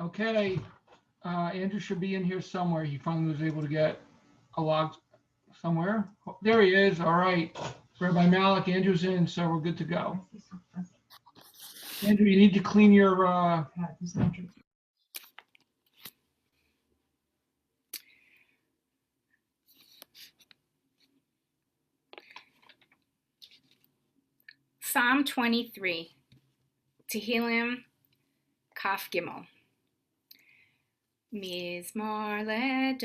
Okay, Andrew should be in here somewhere. He finally was able to get a log somewhere. There he is. All right. Rabbi Malik, Andrew's in, so we're good to go. Andrew, you need to clean your Psalm 23, Tehillim, Kaf Gimel. Mizmor LeDavid,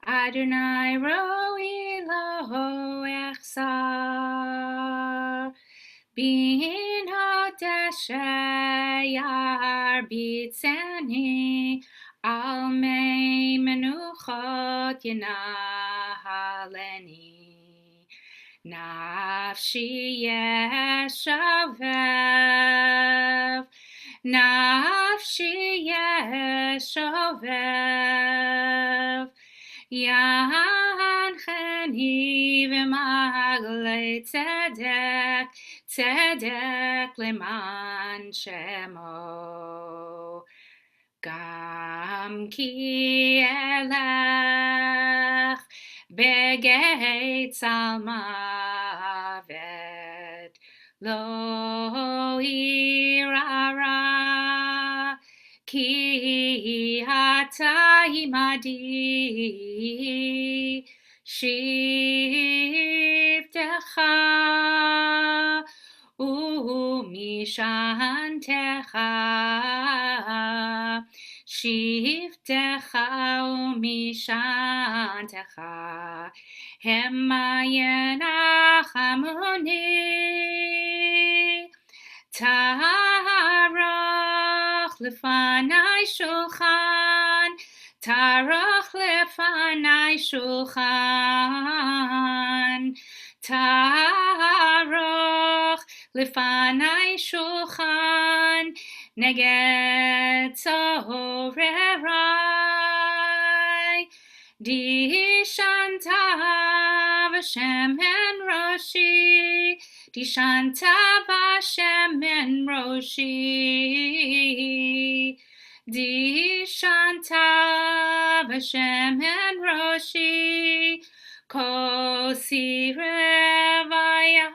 Adonai roi lo echsar, bin hadeshe yarbitzeni, al mei menuchot yenahaleni. Nafshi yeshovev, Nafshi yeshovev, Yancheni v'magle tzedek, tzedek leman shemo. Gam ki elech begeit salmavet, lo irara, ki ata imadi, shivtecha umishantecha, shivtecha umishantecha, hema yenachamoni, tarach lefanai shulchan, tarach lefanai shulchan, tarach lefanai shulchan, neged tzorerai, dishanta v'shemen roshi, dishanta v'shemen roshi, dishanta v'shemen roshi, kosi revaya,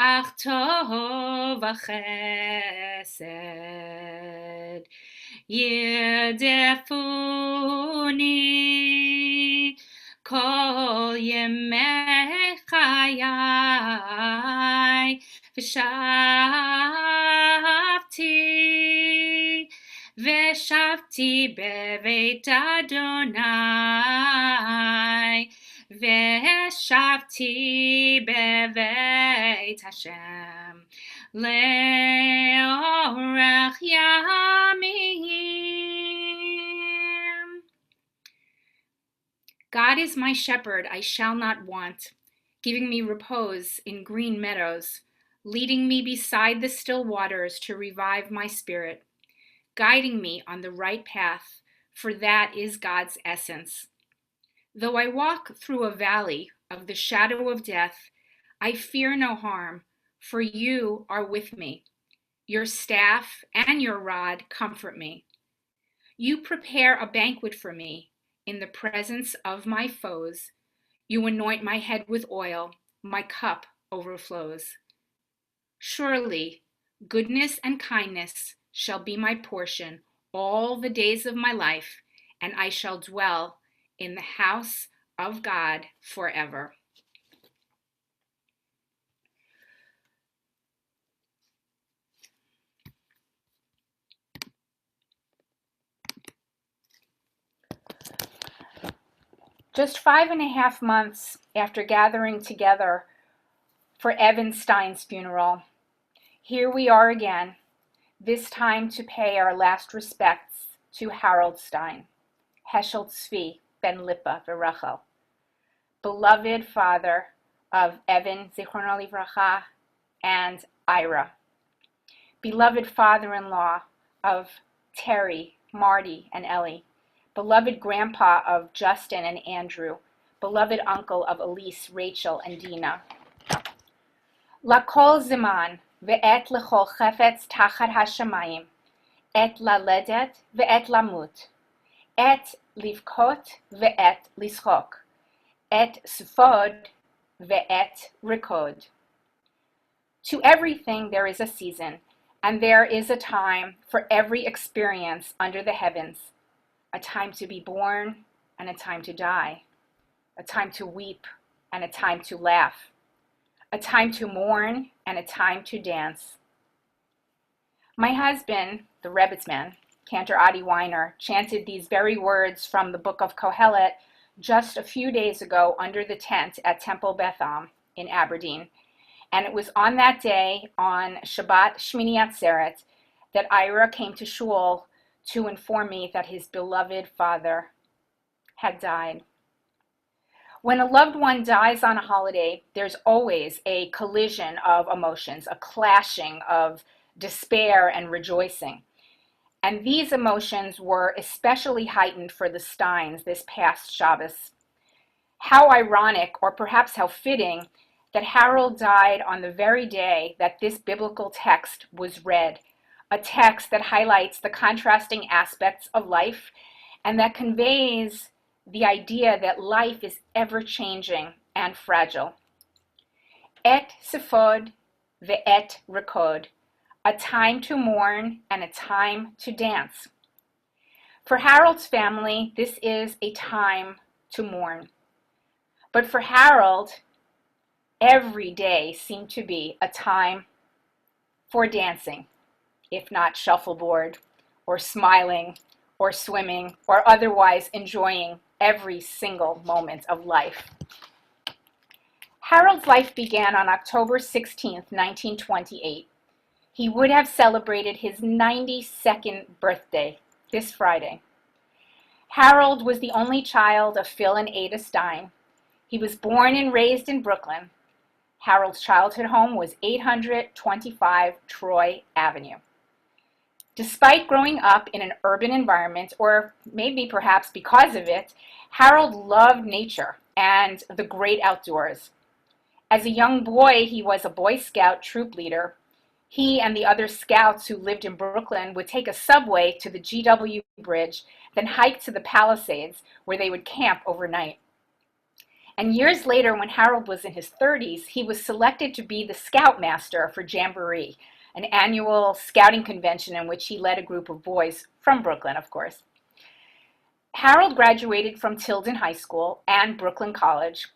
ach tov v'chesed, yerdefuni kol yemei chayai, v'shavti beveit Adonai, v'shavti beveit Hashem, le'orech yamim. God is my shepherd, I shall not want, giving me repose in green meadows, leading me beside the still waters to revive my spirit, guiding me on the right path, for that is God's essence. Though I walk through a valley of the shadow of death, I fear no harm, for you are with me. Your staff and your rod comfort me. You prepare a banquet for me in the presence of my foes. You anoint my head with oil, my cup overflows. Surely, goodness and kindness shall be my portion all the days of my life, and I shall dwell in the house of God forever. Just 5.5 months after gathering together for Evan Stein's funeral, here we are again, this time to pay our last respects to Harold Stein, Heschel Tzvi ben Lipa v'Rachel, beloved father of Evan Zichrono Livracha and Ira, beloved father-in-law of Terry, Marty, and Ellie, beloved grandpa of Justin and Andrew, beloved uncle of Elise, Rachel, and Dina. Lakol ziman ve'et lechol chefetz tachat hashamayim, et laledet ve'et lamut, et livkot ve'et lischok, et sfod ve'et rikod. To everything there is a season, and there is a time for every experience under the heavens, a time to be born and a time to die, a time to weep and a time to laugh, a time to mourn and a time to dance. My husband, the Rebbitzman, Cantor Adi Weiner, chanted these very words from the book of Kohelet just a few days ago under the tent at Temple Beth Am in Aberdeen. And it was on that day, on Shabbat Shmini Atzeret, that Ira came to shul to inform me that his beloved father had died. When a loved one dies on a holiday, there's always a collision of emotions, a clashing of despair and rejoicing. And these emotions were especially heightened for the Steins this past Shabbos. How ironic, or perhaps how fitting, that Harold died on the very day that this biblical text was read, a text that highlights the contrasting aspects of life and that conveys the idea that life is ever-changing and fragile. Et sephod ve'et rikod, a time to mourn and a time to dance. For Harold's family, this is a time to mourn. But for Harold, every day seemed to be a time for dancing, if not shuffleboard, or smiling, or swimming, or otherwise enjoying every single moment of life. Harold's life began on October 16th, 1928. He would have celebrated his 92nd birthday this Friday. Harold was the only child of Phil and Ada Stein. He was born and raised in Brooklyn. Harold's childhood home was 825 Troy Avenue. Despite growing up in an urban environment, or maybe perhaps because of it, Harold loved nature and the great outdoors. As a young boy, he was a Boy Scout troop leader. He and the other scouts who lived in Brooklyn would take a subway to the GW Bridge, then hike to the Palisades, where they would camp overnight. And years later, when Harold was in his 30s, he was selected to be the scoutmaster for Jamboree, an annual scouting convention in which he led a group of boys from Brooklyn, of course. Harold graduated from Tilden High School and Brooklyn College,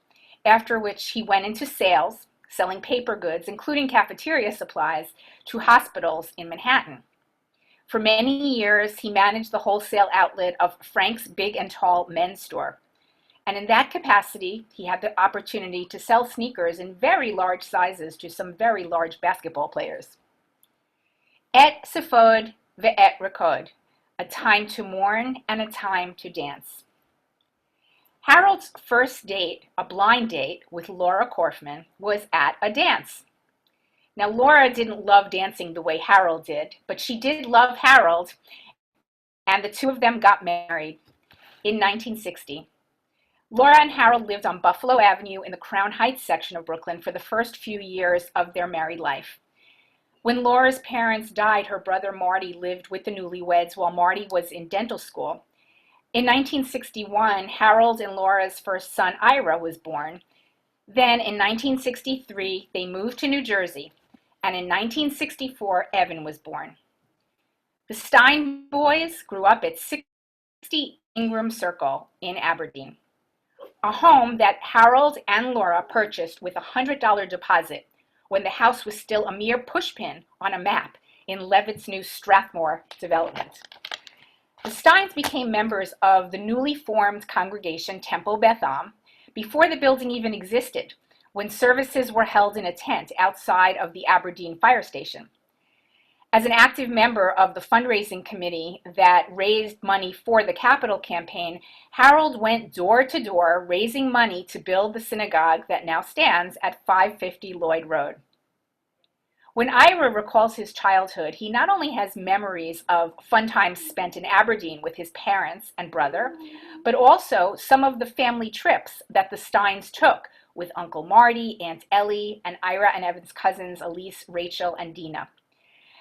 after which he went into sales, selling paper goods, including cafeteria supplies, to hospitals in Manhattan. For many years, he managed the wholesale outlet of Frank's Big and Tall men's store. And in that capacity, he had the opportunity to sell sneakers in very large sizes to some very large basketball players. Et sephod ve'et rikod, a time to mourn and a time to dance. Harold's first date, a blind date with Laura Korfman, was at a dance. Now, Laura didn't love dancing the way Harold did, but she did love Harold, and the two of them got married in 1960. Laura and Harold lived on Buffalo Avenue in the Crown Heights section of Brooklyn for the first few years of their married life. When Laura's parents died, her brother Marty lived with the newlyweds while Marty was in dental school. In 1961, Harold and Laura's first son, Ira, was born. Then in 1963, they moved to New Jersey, and in 1964, Evan was born. The Stein boys grew up at 60 Ingram Circle in Aberdeen, a home that Harold and Laura purchased with a $100 deposit when the house was still a mere pushpin on a map in Levitt's new Strathmore development. The Steins became members of the newly formed congregation Temple Beth Am before the building even existed, when services were held in a tent outside of the Aberdeen fire station. As an active member of the fundraising committee that raised money for the Capitol campaign, Harold went door to door raising money to build the synagogue that now stands at 550 Lloyd Road. When Ira recalls his childhood, he not only has memories of fun times spent in Aberdeen with his parents and brother, but also some of the family trips that the Steins took with Uncle Marty, Aunt Ellie, and Ira and Evan's cousins Elise, Rachel, and Dina.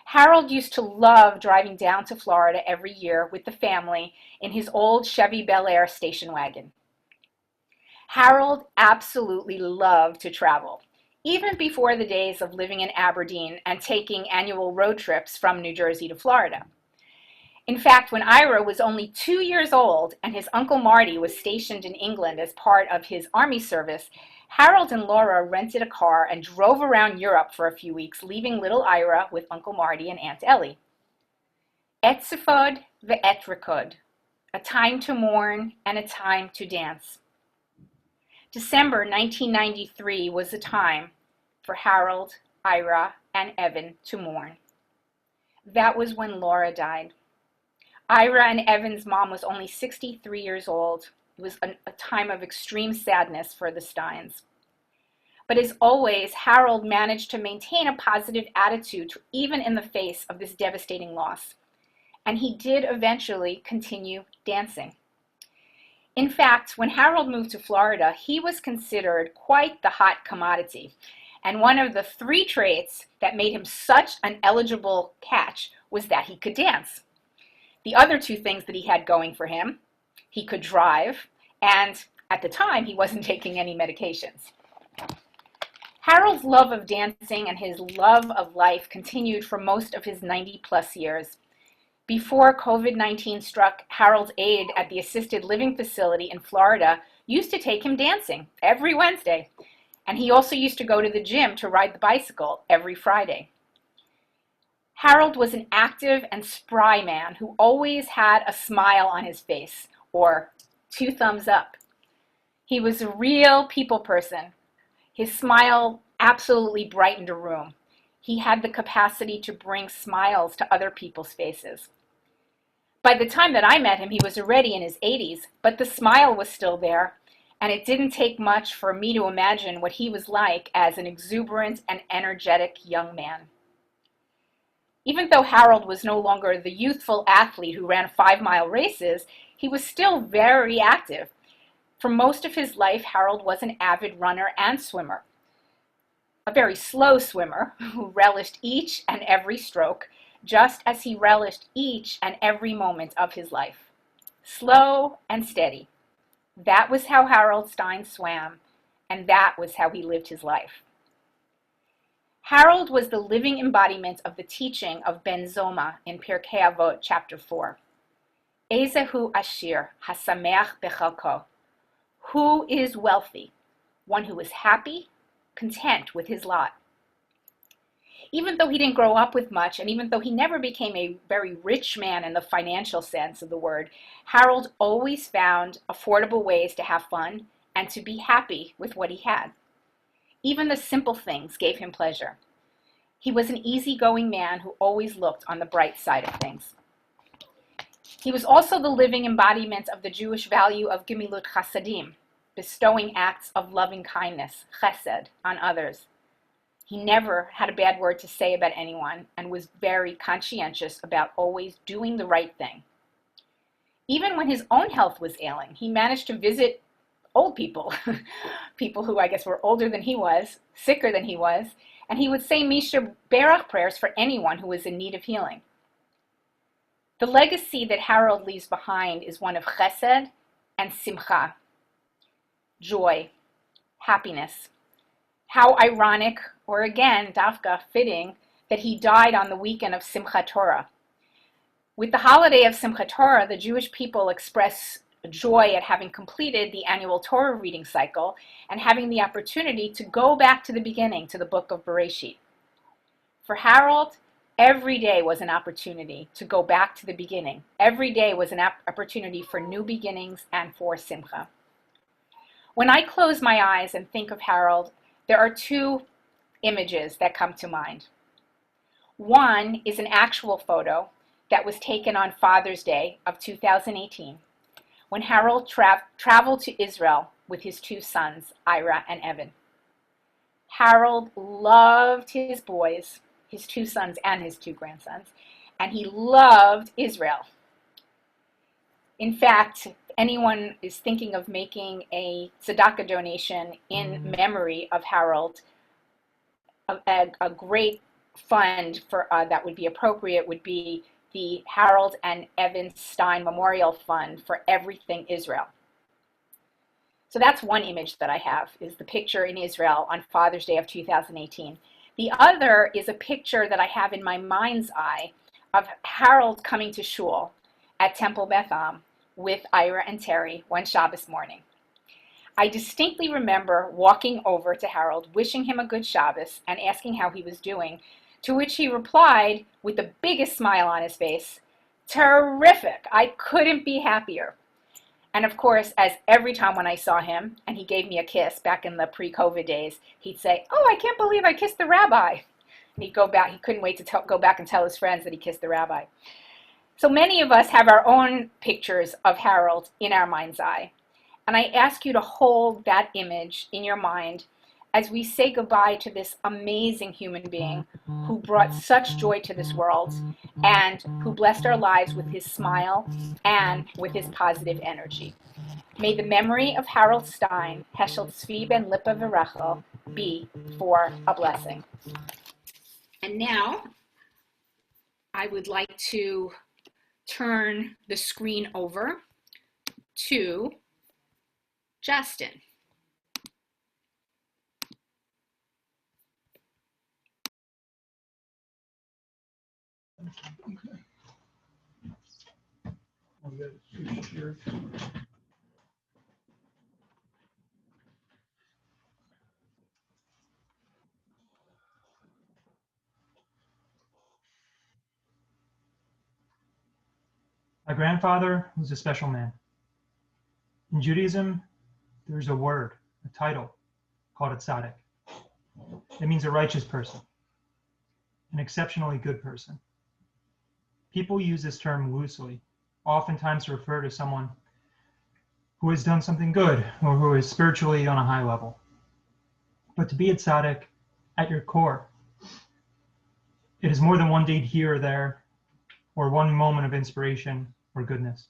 Harold used to love driving down to Florida every year with the family in his old Chevy Bel Air station wagon. Harold absolutely loved to travel, even before the days of living in Aberdeen and taking annual road trips from New Jersey to Florida. In fact, when Ira was only 2 years old and his Uncle Marty was stationed in England as part of his army service, Harold and Laura rented a car and drove around Europe for a few weeks, leaving little Ira with Uncle Marty and Aunt Ellie. Etzifod ve'etrikod, a time to mourn and a time to dance. December 1993 was the time for Harold, Ira, and Evan to mourn. That was when Laura died. Ira and Evan's mom was only 63 years old. It was a time of extreme sadness for the Steins. But as always, Harold managed to maintain a positive attitude even in the face of this devastating loss. And he did eventually continue dancing. In fact, when Harold moved to Florida, he was considered quite the hot commodity. And one of the 3 traits that made him such an eligible catch was that he could dance. The other 2 things that he had going for him, he could drive, and at the time, he wasn't taking any medications. Harold's love of dancing and his love of life continued for most of his 90-plus years. Before COVID-19 struck, Harold's aide at the assisted living facility in Florida used to take him dancing every Wednesday, and he also used to go to the gym to ride the bicycle every Friday. Harold was an active and spry man who always had a smile on his face, or 2 thumbs up. He was a real people person. His smile absolutely brightened a room. He had the capacity to bring smiles to other people's faces. By the time that I met him, he was already in his 80s, but the smile was still there, and it didn't take much for me to imagine what he was like as an exuberant and energetic young man. Even though Harold was no longer the youthful athlete who ran 5-mile races, he was still very active. For most of his life, Harold was an avid runner and swimmer. A very slow swimmer who relished each and every stroke, just as he relished each and every moment of his life. Slow and steady. That was how Harold Stein swam, and that was how he lived his life. Harold was the living embodiment of the teaching of Ben Zoma in Pirkei Avot, chapter 4. Ezehu Ashir Hasameach Bechalko. Who is wealthy? One who is happy, content with his lot. Even though he didn't grow up with much, and even though he never became a very rich man in the financial sense of the word, Harold always found affordable ways to have fun and to be happy with what he had. Even the simple things gave him pleasure. He was an easygoing man who always looked on the bright side of things. He was also the living embodiment of the Jewish value of Gemilut Chasadim, bestowing acts of loving kindness, chesed, on others. He never had a bad word to say about anyone and was very conscientious about always doing the right thing. Even when his own health was ailing, he managed to visit old people, people who I guess were older than he was, sicker than he was, and he would say Misha Berach prayers for anyone who was in need of healing. The legacy that Harold leaves behind is one of chesed and simcha, joy, happiness. How ironic, or again, dafka, fitting, that he died on the weekend of Simchat Torah. With the holiday of Simchat Torah, the Jewish people express joy at having completed the annual Torah reading cycle and having the opportunity to go back to the beginning, to the book of Bereshit. For Harold, every day was an opportunity to go back to the beginning. Every day was an opportunity for new beginnings and for simcha. When I close my eyes and think of Harold, there are 2 images that come to mind. One is an actual photo that was taken on Father's Day of 2018, when Harold traveled to Israel with his 2 sons, Ira and Evan. Harold loved his boys. his 2 sons and his 2 grandsons, and he loved Israel. In fact, if anyone is thinking of making a tzedakah donation in memory of Harold, a great fund for that would be appropriate would be the Harold and Evan Stein Memorial Fund for Everything Israel. So that's one image that I have, is the picture in Israel on Father's Day of 2018. The other is a picture that I have in my mind's eye of Harold coming to shul at Temple Beth Am with Ira and Terry one Shabbos morning. I distinctly remember walking over to Harold, wishing him a good Shabbos and asking how he was doing, to which he replied with the biggest smile on his face, "Terrific, I couldn't be happier." And of course, as every time when I saw him, and he gave me a kiss back in the pre-COVID days, he'd say, "Oh, I can't believe I kissed the rabbi." And he'd go back, he couldn't wait to go back and tell his friends that he kissed the rabbi. So many of us have our own pictures of Harold in our mind's eye. And I ask you to hold that image in your mind as we say goodbye to this amazing human being who brought such joy to this world and who blessed our lives with his smile and with his positive energy. May the memory of Harold Stein, Heschel Tzvi ben Lipa V'Rachel, be for a blessing. And now I would like to turn the screen over to Justin. Okay. I'll get it here. My grandfather was a special man. In Judaism, there's a word, a title, called a tzaddik. It means a righteous person, an exceptionally good person. People use this term loosely, oftentimes to refer to someone who has done something good or who is spiritually on a high level. But to be a tzaddik, at your core, it is more than one deed here or there, or one moment of inspiration or goodness.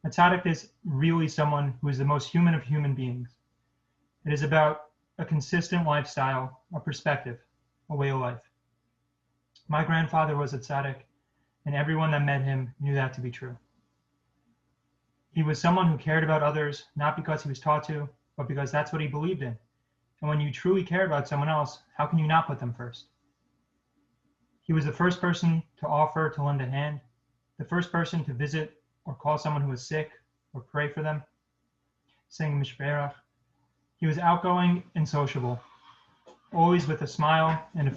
A tzaddik is really someone who is the most human of human beings. It is about a consistent lifestyle, a perspective, a way of life. My grandfather was a tzaddik, and everyone that met him knew that to be true. He was someone who cared about others, not because he was taught to, but because that's what he believed in. And when you truly care about someone else, how can you not put them first? He was the first person to offer to lend a hand, the first person to visit or call someone who was sick or pray for them, sing mishperach. He was outgoing and sociable, always with a smile and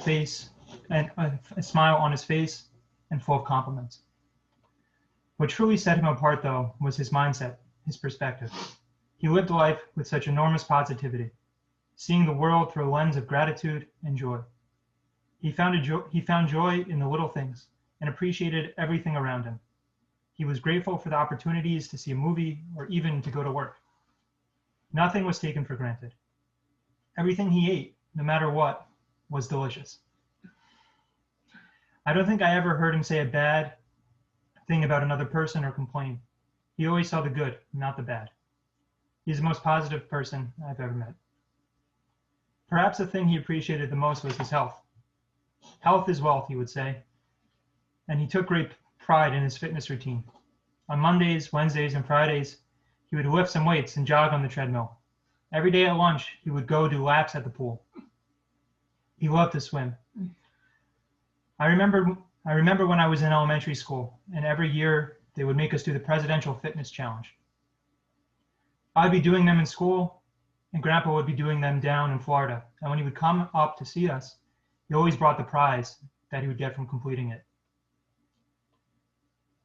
a smile on his face and full of compliments. What truly set him apart, though, was his mindset, his perspective. He lived life with such enormous positivity, seeing the world through a lens of gratitude and joy. He found joy in the little things and appreciated everything around him. He was grateful for the opportunities to see a movie or even to go to work. Nothing was taken for granted. Everything he ate, no matter what, was delicious. I don't think I ever heard him say a bad thing about another person or complain. He always saw the good, not the bad. He's the most positive person I've ever met. Perhaps the thing he appreciated the most was his health. Health is wealth, he would say, and he took great pride in his fitness routine. On Mondays, Wednesdays, and Fridays, he would lift some weights and jog on the treadmill. Every day at lunch, he would go do laps at the pool. He loved to swim. I remember when I was in elementary school, and every year they would make us do the Presidential Fitness Challenge. I'd be doing them in school, and Grandpa would be doing them down in Florida. And when he would come up to see us, he always brought the prize that he would get from completing it.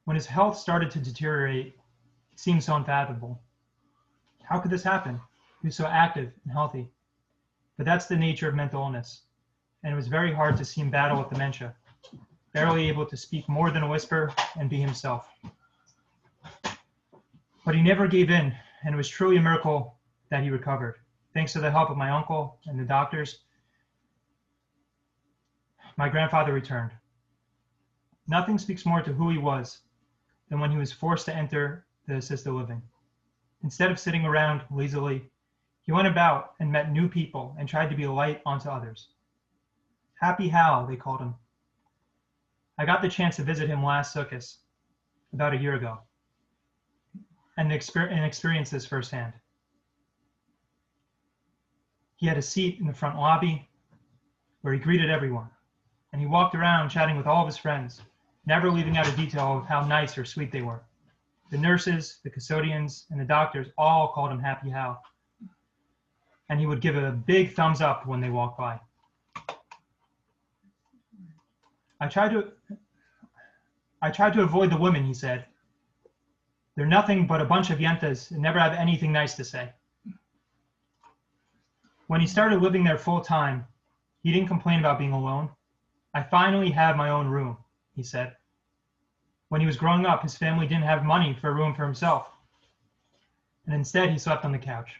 When his health started to deteriorate, it seemed so unfathomable. How could this happen? He was so active and healthy. But that's the nature of mental illness. And it was very hard to see him battle with dementia, barely able to speak more than a whisper and be himself. But he never gave in, and it was truly a miracle that he recovered. Thanks to the help of my uncle and the doctors, My grandfather returned. Nothing speaks more to who he was than when he was forced to enter the assisted living. Instead of sitting around lazily, he went about and met new people and tried to be a light onto others. Happy Hal, they called him. I got the chance to visit him last Sukkot, about a year ago, and experience this firsthand. He had a seat in the front lobby where he greeted everyone, and he walked around chatting with all of his friends, never leaving out a detail of how nice or sweet they were. The nurses, the custodians, and the doctors all called him Happy Hal, and he would give a big thumbs up when they walked by. I tried to avoid the women, he said. They're nothing but a bunch of yentas and never have anything nice to say. When he started living there full time, he didn't complain about being alone. I finally have my own room, he said. When he was growing up, his family didn't have money for a room for himself, and instead he slept on the couch.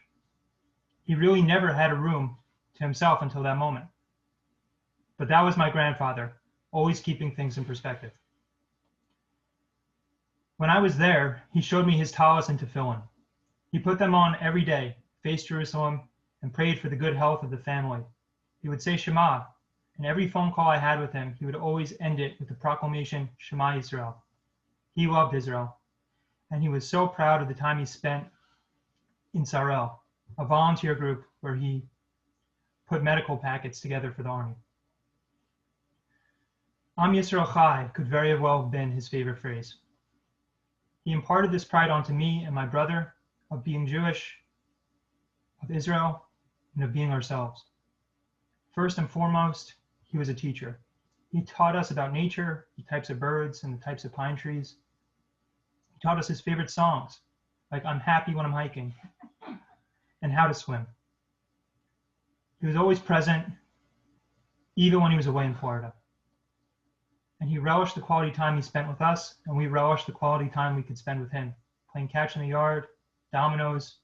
He really never had a room to himself until that moment. But that was my grandfather, always keeping things in perspective. When I was there, he showed me his talis and tefillin. He put them on every day, faced Jerusalem, and prayed for the good health of the family. He would say Shema, and every phone call I had with him, he would always end it with the proclamation, Shema Yisrael. He loved Israel, and he was so proud of the time he spent in Sarel, a volunteer group where he put medical packets together for the army. Am Yisrael Chai could very well have been his favorite phrase. He imparted this pride onto me and my brother of being Jewish, of Israel, and of being ourselves. First and foremost, he was a teacher. He taught us about nature, the types of birds and the types of pine trees. He taught us his favorite songs, like I'm Happy When I'm Hiking, and how to swim. He was always present, even when he was away in Florida. And he relished the quality time he spent with us, and we relished the quality time we could spend with him, playing catch in the yard, dominoes,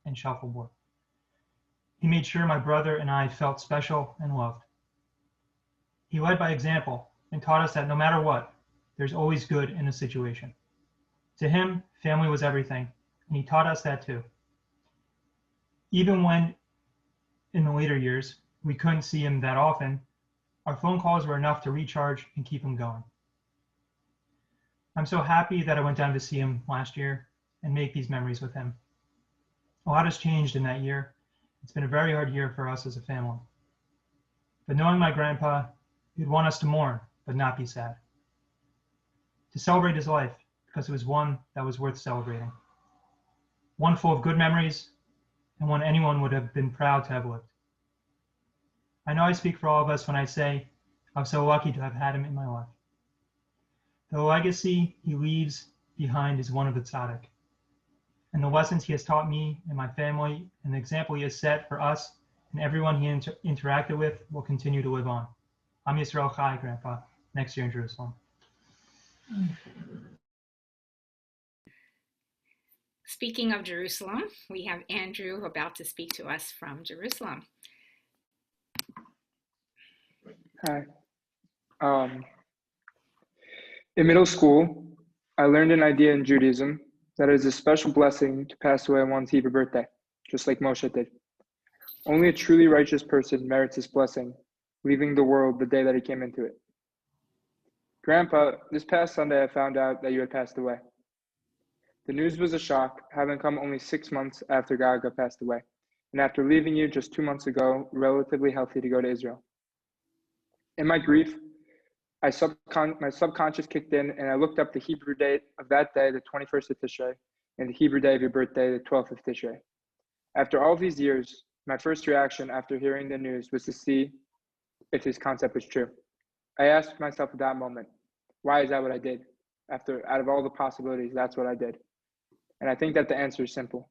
and shuffleboard. He made sure my brother and I felt special and loved. He led by example and taught us that no matter what, there's always good in a situation. To him, family was everything, and he taught us that too. Even when, in the later years, we couldn't see him that often, our phone calls were enough to recharge and keep him going. I'm so happy that I went down to see him last year and make these memories with him. A lot has changed in that year. It's been a very hard year for us as a family. But knowing my grandpa, he'd want us to mourn, but not be sad. To celebrate his life, because it was one that was worth celebrating. One full of good memories, and one anyone would have been proud to have lived. I know I speak for all of us when I say I'm so lucky to have had him in my life. The legacy he leaves behind is one of the tzaddik. And the lessons he has taught me and my family, and the example he has set for us and everyone he interacted with will continue to live on. Am Yisrael Chai, Grandpa, next year in Jerusalem. Speaking of Jerusalem, we have Andrew about to speak to us from Jerusalem. Hi. In middle school, I learned an idea in Judaism that it is a special blessing to pass away on one's Hebrew birthday, just like Moshe did. Only a truly righteous person merits this blessing, leaving the world the day that he came into it. Grandpa, this past Sunday I found out that you had passed away. The news was a shock, having come only 6 months after Gaga passed away, and after leaving you just 2 months ago, relatively healthy to go to Israel. In my grief, my subconscious kicked in, and I looked up the Hebrew date of that day, the 21st of Tishrei, and the Hebrew day of your birthday, the 12th of Tishrei. After all these years, my first reaction after hearing the news was to see if this concept was true. I asked myself at that moment, why is that what I did? Out of all the possibilities, that's what I did. And I think that the answer is simple.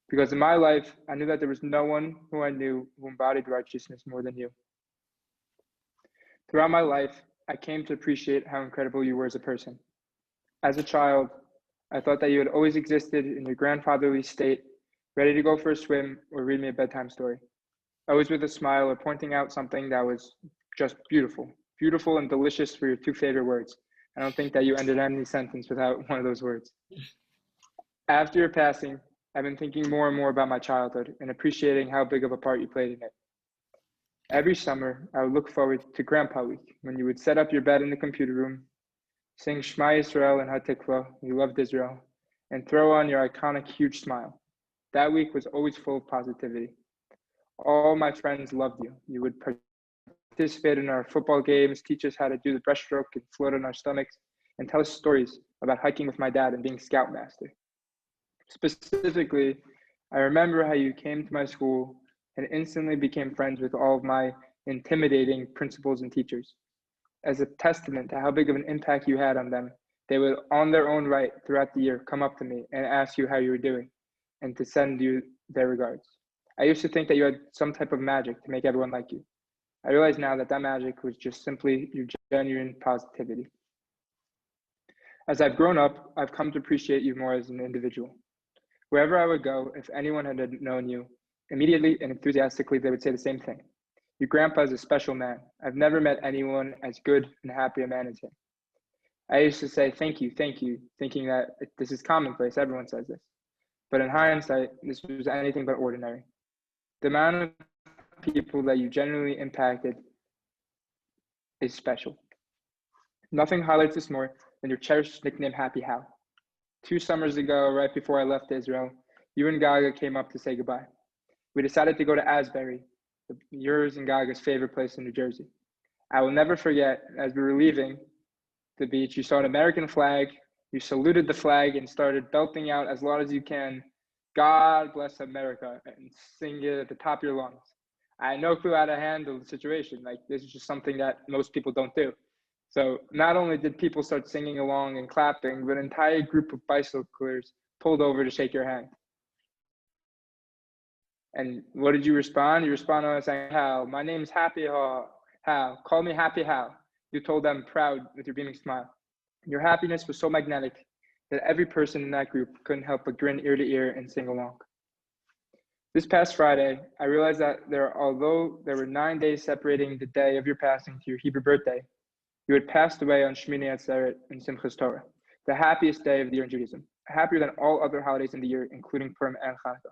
Because in my life, I knew that there was no one who I knew who embodied righteousness more than you. Throughout my life, I came to appreciate how incredible you were as a person. As a child, I thought that you had always existed in your grandfatherly state, ready to go for a swim or read me a bedtime story, always with a smile or pointing out something that was just beautiful. Beautiful and delicious were your two favorite words. I don't think that you ended any sentence without one of those words. After your passing, I've been thinking more and more about my childhood and appreciating how big of a part you played in it. Every summer, I would look forward to Grandpa Week when you would set up your bed in the computer room, sing Shema Yisrael and Hatikva, you loved Israel, and throw on your iconic huge smile. That week was always full of positivity. All my friends loved you. You would participate in our football games, teach us how to do the breaststroke and float on our stomachs, and tell us stories about hiking with my dad and being scoutmaster. Specifically, I remember how you came to my school and instantly became friends with all of my intimidating principals and teachers. As a testament to how big of an impact you had on them, they would, on their own right, throughout the year, come up to me and ask you how you were doing and to send you their regards. I used to think that you had some type of magic to make everyone like you. I realize now that that magic was just simply your genuine positivity. As I've grown up, I've come to appreciate you more as an individual. Wherever I would go, if anyone had known you, immediately and enthusiastically, they would say the same thing. Your grandpa is a special man. I've never met anyone as good and happy a man as him. I used to say, thank you, thinking that this is commonplace. Everyone says this. But in hindsight, this was anything but ordinary. The amount of people that you genuinely impacted is special. Nothing highlights this more than your cherished nickname, Happy Hal. 2 summers ago, right before I left Israel, you and Gaga came up to say goodbye. We decided to go to Asbury, yours and Gaga's favorite place in New Jersey. I will never forget, as we were leaving the beach, you saw an American flag, you saluted the flag and started belting out as loud as you can, God bless America, and sing it at the top of your lungs. I had no clue how to handle the situation. Like, this is just something that most people don't do. So not only did people start singing along and clapping, but an entire group of bicyclers pulled over to shake your hand. And what did you respond? You responded by saying, Hal, my name's Happy Hal. Call me Happy Hal. You told them proud with your beaming smile. Your happiness was so magnetic that every person in that group couldn't help but grin ear to ear and sing along. This past Friday, I realized that although there were 9 days separating the day of your passing to your Hebrew birthday, you had passed away on Shmini Atzeret and Simchas Torah, the happiest day of the year in Judaism, happier than all other holidays in the year, including Purim and Hanukkah.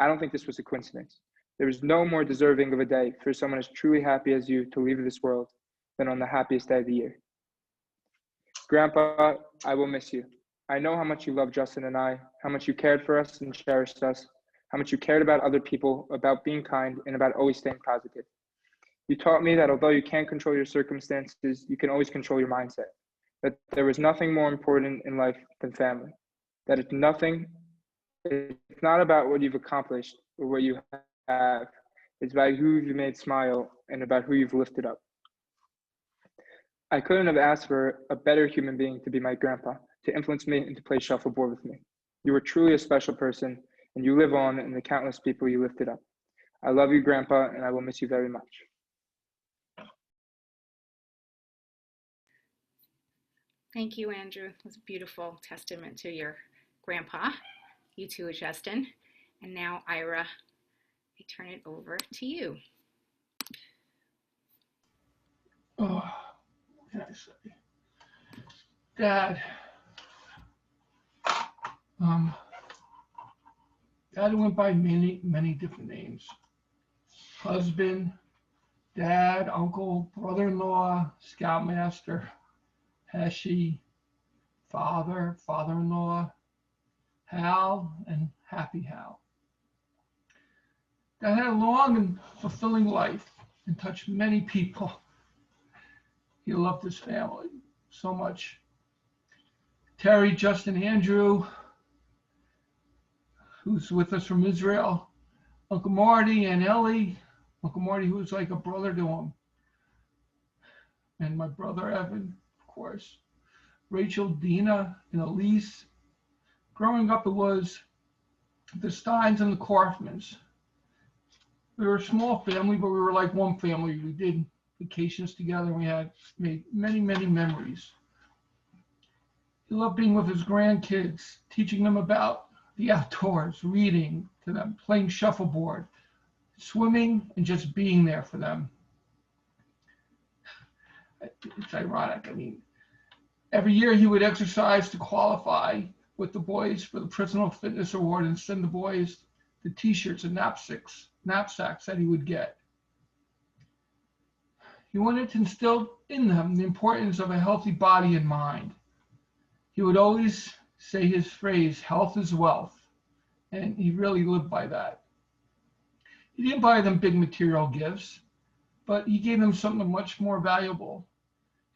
I don't think this was a coincidence. There is no more deserving of a day for someone as truly happy as you to leave this world than on the happiest day of the year. Grandpa, I will miss you. I know how much you loved Justin and I, how much you cared for us and cherished us, how much you cared about other people, about being kind, and about always staying positive. You taught me that although you can't control your circumstances, you can always control your mindset, that there was nothing more important in life than family, that it's not about what you've accomplished or what you have, it's about who you've made smile and about who you've lifted up. I couldn't have asked for a better human being to be my grandpa, to influence me and to play shuffleboard with me. You were truly a special person, and you live on in the countless people you lifted up. I love you, Grandpa, and I will miss you very much. Thank you, Andrew. It was a beautiful testament to your grandpa. You too, Justin. And now, Ira, I turn it over to you. Oh, what can I say? Dad. Dad went by many different names. Husband, dad, uncle, brother-in-law, scoutmaster, Heshy, father, father-in-law, Hal, and Happy Hal. Dad had a long and fulfilling life and touched many people. He loved his family so much. Terry, Justin, Andrew, who's with us from Israel, Uncle Marty and Ellie, Uncle Marty, who was like a brother to him, and my brother Evan, of course, Rachel, Dina, and Elise. Growing up, it was the Steins and the Kaufmans. We were a small family, but we were like one family. We did vacations together, and we had made many memories. He loved being with his grandkids, teaching them about the outdoors, reading to them, playing shuffleboard, swimming, and just being there for them. It's ironic. I mean, every year he would exercise to qualify with the boys for the personal fitness award and send the boys the t-shirts and knapsacks that he would get. He wanted to instill in them the importance of a healthy body and mind. He would always say his phrase, health is wealth, and he really lived by that. He didn't buy them big material gifts, but he gave them something much more valuable,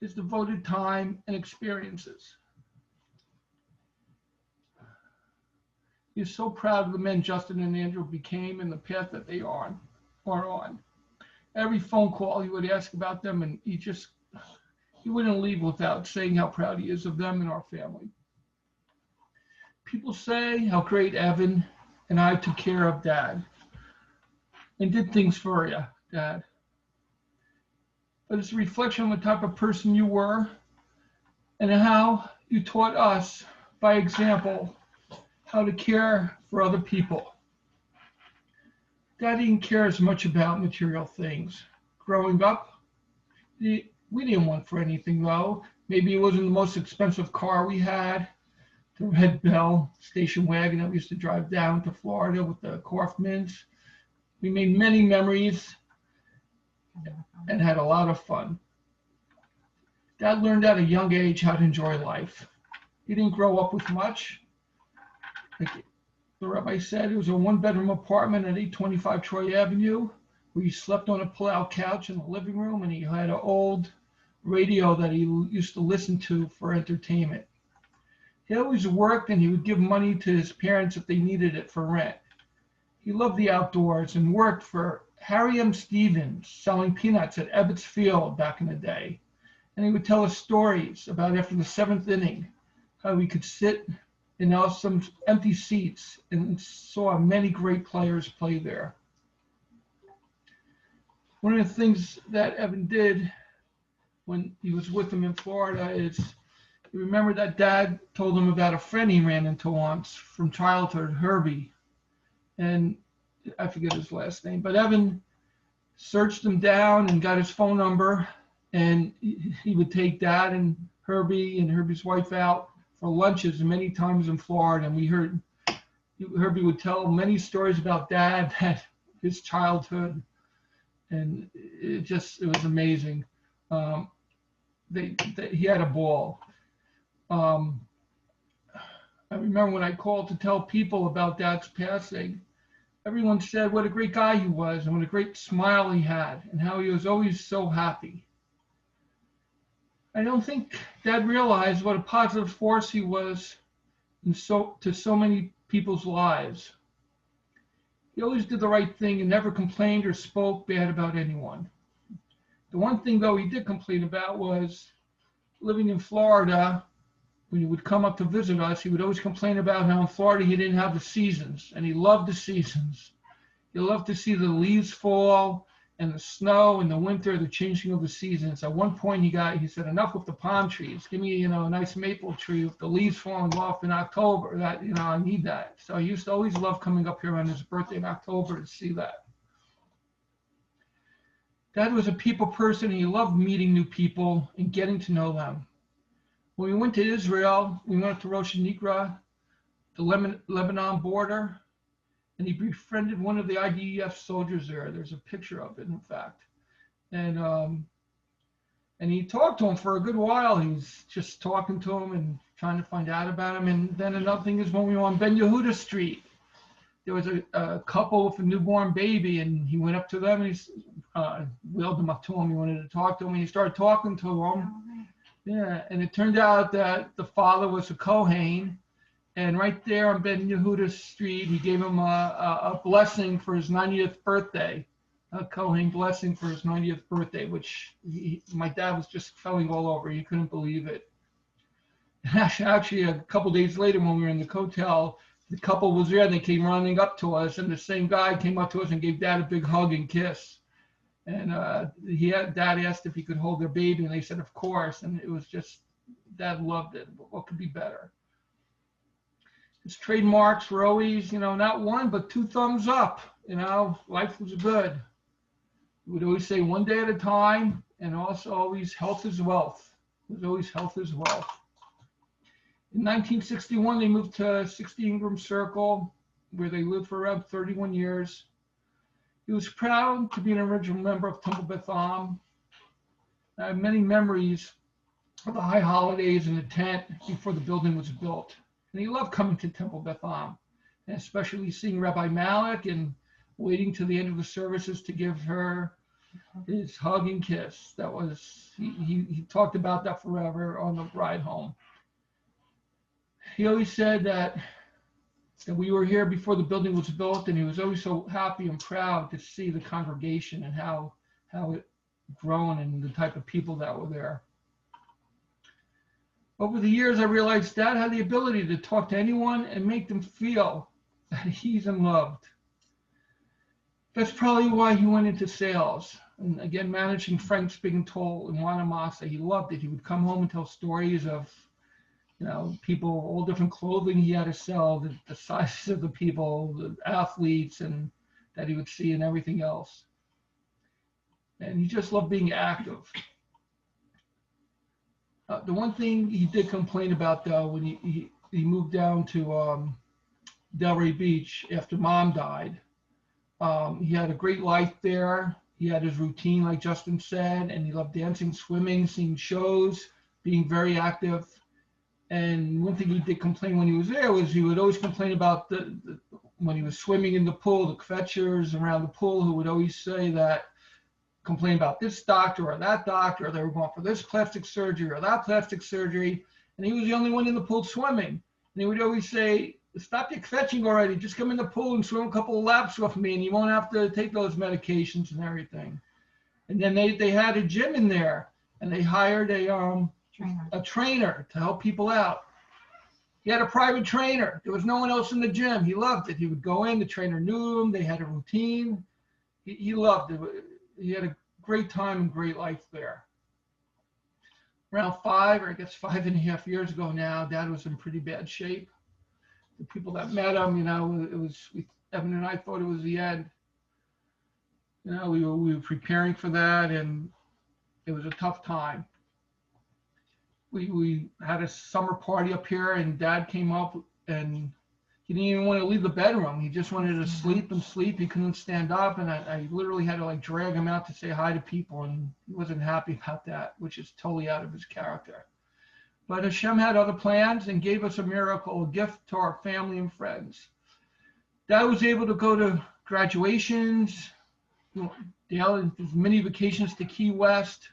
his devoted time and experiences. He is so proud of the men Justin and Andrew became and the path that they are on. Every phone call he would ask about them, and he wouldn't leave without saying how proud he is of them and our family. People say how great Evan and I took care of Dad and did things for you, Dad. But it's a reflection of the type of person you were and how you taught us by example how to care for other people. Dad didn't care as much about material things. Growing up, we didn't want for anything though. Maybe it wasn't the most expensive car we had, the Red Bell station wagon that we used to drive down to Florida with the Kaufmans. We made many memories and had a lot of fun. Dad learned at a young age how to enjoy life. He didn't grow up with much. Like the rabbi said, it was a one-bedroom apartment at 825 Troy Avenue where he slept on a pull-out couch in the living room, and he had an old radio that he used to listen to for entertainment. He always worked, and he would give money to his parents if they needed it for rent. He loved the outdoors and worked for Harry M. Stevens selling peanuts at Ebbets Field back in the day. And he would tell us stories about after the seventh inning, how we could sit in some empty seats and saw many great players play there. One of the things that Evan did when he was with him in Florida is he remembered that Dad told him about a friend he ran into once from childhood, Herbie. And I forget his last name, but Evan searched him down and got his phone number, and he would take Dad and Herbie's wife out for lunches many times in Florida. And we heard Herbie would tell many stories about Dad, his childhood, and it was amazing. He had a ball. I remember when I called to tell people about Dad's passing, everyone said what a great guy he was and what a great smile he had and how he was always so happy. I don't think Dad realized what a positive force he was to so many people's lives. He always did the right thing and never complained or spoke bad about anyone. The one thing, though, he did complain about was living in Florida. When he would come up to visit us, he would always complain about how in Florida he didn't have the seasons, and he loved the seasons. He loved to see the leaves fall and the snow in the winter, the changing of the seasons. At one point he said, enough with the palm trees. Give me, a nice maple tree with the leaves falling off in October. That, I need that. So he used to always love coming up here on his birthday in October to see that. Dad was a people person. He loved meeting new people and getting to know them. When we went to Israel, we went to Rosh Hashanah, the Lebanon border, and he befriended one of the IDF soldiers there. There's a picture of it, in fact. And he talked to him for a good while. He's just talking to him and trying to find out about him. And then another thing is when we were on Ben Yehuda Street, there was a couple with a newborn baby, and he went up to them and he wheeled them up to him. He wanted to talk to him, and he started talking to him. Yeah, and it turned out that the father was a Kohen, and right there on Ben Yehuda Street, he gave him a blessing for his 90th birthday, a Kohen blessing for his 90th birthday, which my dad was just falling all over. He couldn't believe it. Actually, a couple days later, when we were in the hotel, the couple was there, and they came running up to us, and the same guy came up to us and gave Dad a big hug and kiss. And Dad asked if he could hold their baby, and they said, of course. And it was just, Dad loved it. What could be better? His trademarks were always, not one, but 2 thumbs up. Life was good. He would always say one day at a time, and also always health is wealth. It was always health is wealth. In 1961, they moved to 60 Ingram Circle, where they lived for around 31 years. He was proud to be an original member of Temple Beth Am. I have many memories of the high holidays in the tent before the building was built. And he loved coming to Temple Beth Am, and especially seeing Rabbi Malik and waiting to the end of the services to give her his hug and kiss. That was, he talked about that forever on the ride home. He always said that we were here before the building was built, and he was always so happy and proud to see the congregation and how it grown and the type of people that were there. Over the years, I realized Dad had the ability to talk to anyone and make them feel that he's in loved. That's probably why he went into sales. And again, managing Frank's Big and Tall in Wanamasa, he loved it. He would come home and tell stories of, people, all different clothing he had to sell, the sizes of the people, the athletes, and that he would see and everything else. And he just loved being active. The one thing he did complain about, though, when he moved down to Delray Beach after Mom died, he had a great life there. He had his routine, like Justin said, and he loved dancing, swimming, seeing shows, being very active. And one thing he did complain when he was there was he would always complain about when he was swimming in the pool, the kvetchers around the pool who would always say that, complain about this doctor or that doctor, or they were going for this plastic surgery or that plastic surgery. And he was the only one in the pool swimming. And he would always say, stop your kvetching already. Just come in the pool and swim a couple of laps with me, and you won't have to take those medications and everything. And then they had a gym in there, and they hired a trainer to help people out. He had a private trainer. There was no one else in the gym. He loved it. He would go in, the trainer knew him. They had a routine. He loved it. He had a great time and great life there. Around 5.5 years ago now, Dad was in pretty bad shape. The people that met him, Evan and I thought it was the end. We were preparing for that, and it was a tough time. We had a summer party up here, and Dad came up, and he didn't even want to leave the bedroom. He just wanted to sleep and sleep. He couldn't stand up, and I literally had to drag him out to say hi to people, and he wasn't happy about that, which is totally out of his character. But Hashem had other plans and gave us a miracle, a gift to our family and friends. Dad was able to go to graduations, daily, many vacations to Key West.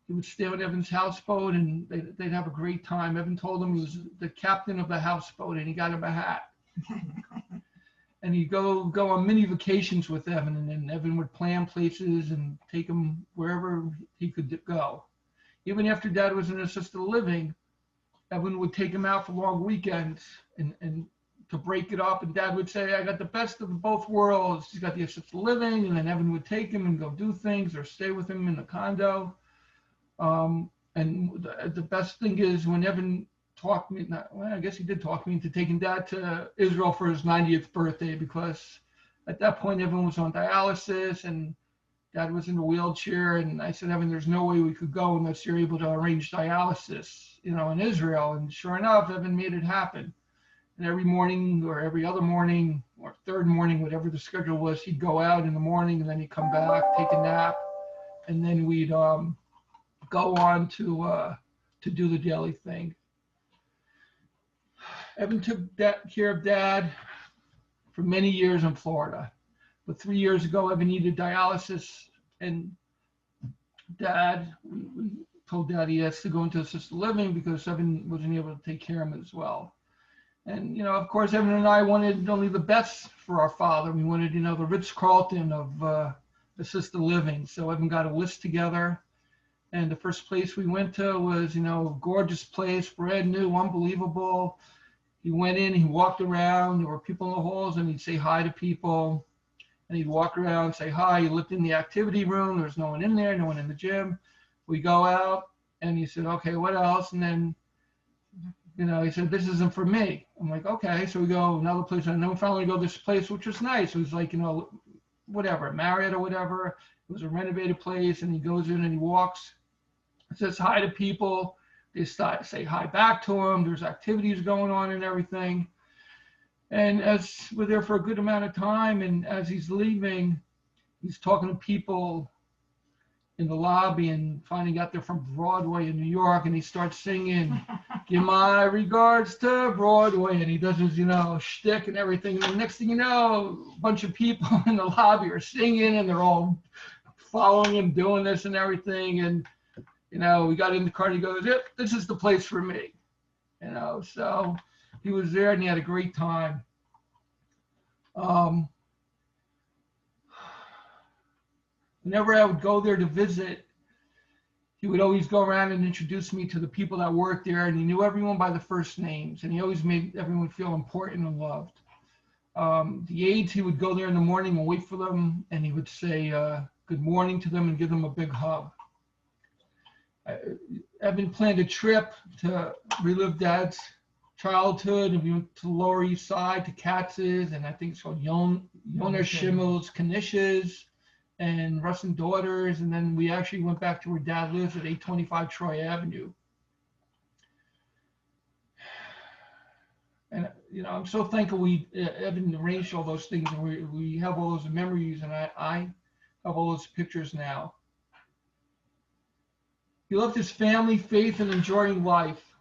He would stay on Evan's houseboat, and they'd have a great time. Evan told him he was the captain of the houseboat, and he got him a hat. And he'd go on many vacations with Evan, and then Evan would plan places and take him wherever he could go. Even after Dad was in assisted living, Evan would take him out for long weekends and to break it up. And Dad would say, I got the best of both worlds. He's got the assisted living, and then Evan would take him and go do things or stay with him in the condo. And the best thing is when Evan talked me, I guess he did talk me into taking Dad to Israel for his 90th birthday, because at that point Evan was on dialysis and Dad was in a wheelchair. And I said, Evan, there's no way we could go unless you're able to arrange dialysis, in Israel. And sure enough, Evan made it happen. And every morning or every other morning or third morning, whatever the schedule was, he'd go out in the morning, and then he'd come back, take a nap, and then we'd go on to do the daily thing. Evan took care of Dad for many years in Florida. But 3 years ago, Evan needed dialysis, and we told Dad he has to go into assisted living because Evan wasn't able to take care of him as well. And, of course, Evan and I wanted only the best for our father. We wanted, the Ritz-Carlton of assisted living. So Evan got a list together. And the first place we went to was, a gorgeous place, brand new, unbelievable. He went in, he walked around, there were people in the halls, and he'd say hi to people. And he'd walk around, say hi. He looked in the activity room. There's no one in there, no one in the gym. We go out, and he said, okay, what else? And then, he said, this isn't for me. I'm like, okay. So we go another place, and then we finally go to this place, which was nice. It was like, whatever, Marriott or whatever. It was a renovated place, and he goes in and he walks, says hi to people. They start say hi back to him. There's activities going on and everything. And as we're there for a good amount of time, and as he's leaving, he's talking to people in the lobby and finding out they're from Broadway in New York, and he starts singing, "Give my regards to Broadway," and he does his, shtick and everything. And the next thing you know, a bunch of people in the lobby are singing, and they're all following him, doing this and everything. And, we got in the car, and he goes, "Yep, this is the place for me." So he was there, and he had a great time. Whenever I would go there to visit, he would always go around and introduce me to the people that worked there, and he knew everyone by the first names, and he always made everyone feel important and loved. The aides, he would go there in the morning and wait for them, and he would say good morning to them and give them a big hug. Evan planned a trip to relive Dad's childhood, and we went to the Lower East Side to Katz's, and I think it's called Yonah Schimmel's Knishes and Russ and Daughters, and then we actually went back to where Dad lives at 825 Troy Avenue. And I'm so thankful Evan arranged all those things, and we have all those memories, and I have all those pictures now. He loved his family, faith, and enjoying life.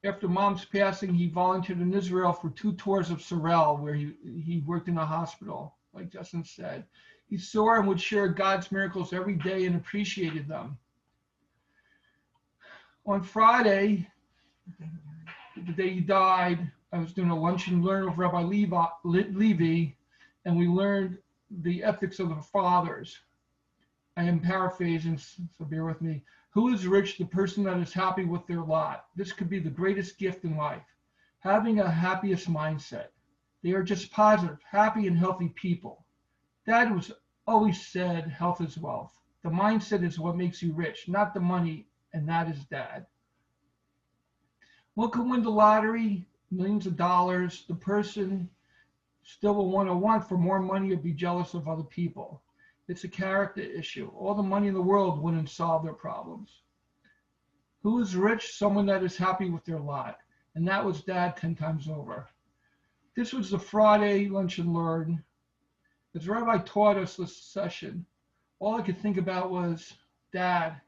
After Mom's passing, he volunteered in Israel for 2 tours of Sorel, where he worked in a hospital, like Justin said. He saw and would share God's miracles every day and appreciated them. On Friday, the day he died, I was doing a lunch and learn with Rabbi Levy, and we learned the ethics of the fathers. I am paraphrasing, so bear with me. Who is rich? The person that is happy with their lot. This could be the greatest gift in life. Having a happiest mindset. They are just positive, happy, and healthy people. Dad was always said health is wealth. The mindset is what makes you rich, not the money, and that is Dad. One could win the lottery, millions of dollars. The person still will want for more money or be jealous of other people. It's a character issue. All the money in the world wouldn't solve their problems. Who is rich? Someone that is happy with their lot. And that was Dad 10 times over. This was the Friday lunch and learn. As Rabbi taught us this session, all I could think about was Dad,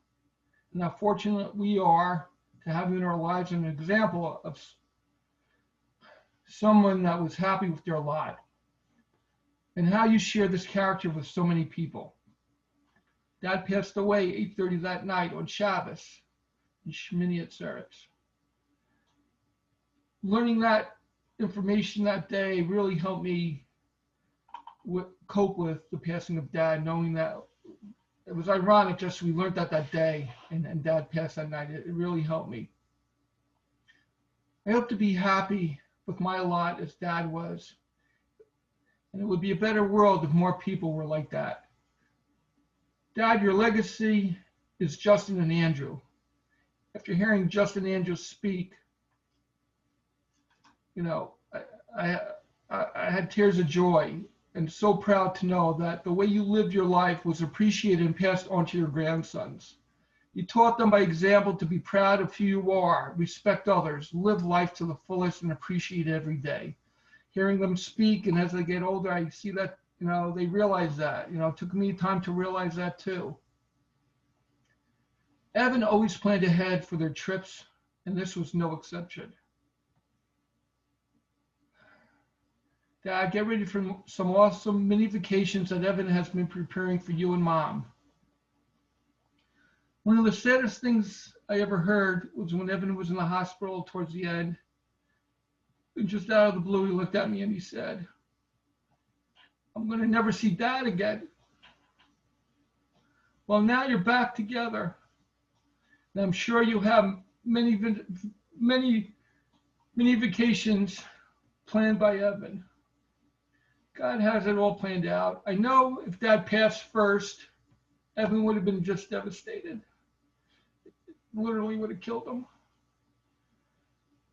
and how fortunate we are to have in our lives an example of someone that was happy with their lot, and how you share this character with so many people. Dad passed away 8:30 that night on Shabbos in Shmini Atzeres. Learning that information that day really helped me cope with the passing of Dad, knowing that it was ironic just we learned that day and Dad passed that night. It really helped me. I hope to be happy with my lot as Dad was. And it would be a better world if more people were like that. Dad, your legacy is Justin and Andrew. After hearing Justin and Andrew speak, I had tears of joy, and so proud to know that the way you lived your life was appreciated and passed on to your grandsons. You taught them by example to be proud of who you are, respect others, live life to the fullest, and appreciate every day. Hearing them speak, and as they get older, I see that, they realize that. It took me time to realize that too. Evan always planned ahead for their trips, and this was no exception. Dad, get ready for some awesome mini vacations that Evan has been preparing for you and Mom. One of the saddest things I ever heard was when Evan was in the hospital towards the end. And just out of the blue, he looked at me and he said, "I'm going to never see Dad again." Well, now you're back together. And I'm sure you have many vacations planned by Evan. God has it all planned out. I know if Dad passed first, Evan would have been just devastated. It literally would have killed him.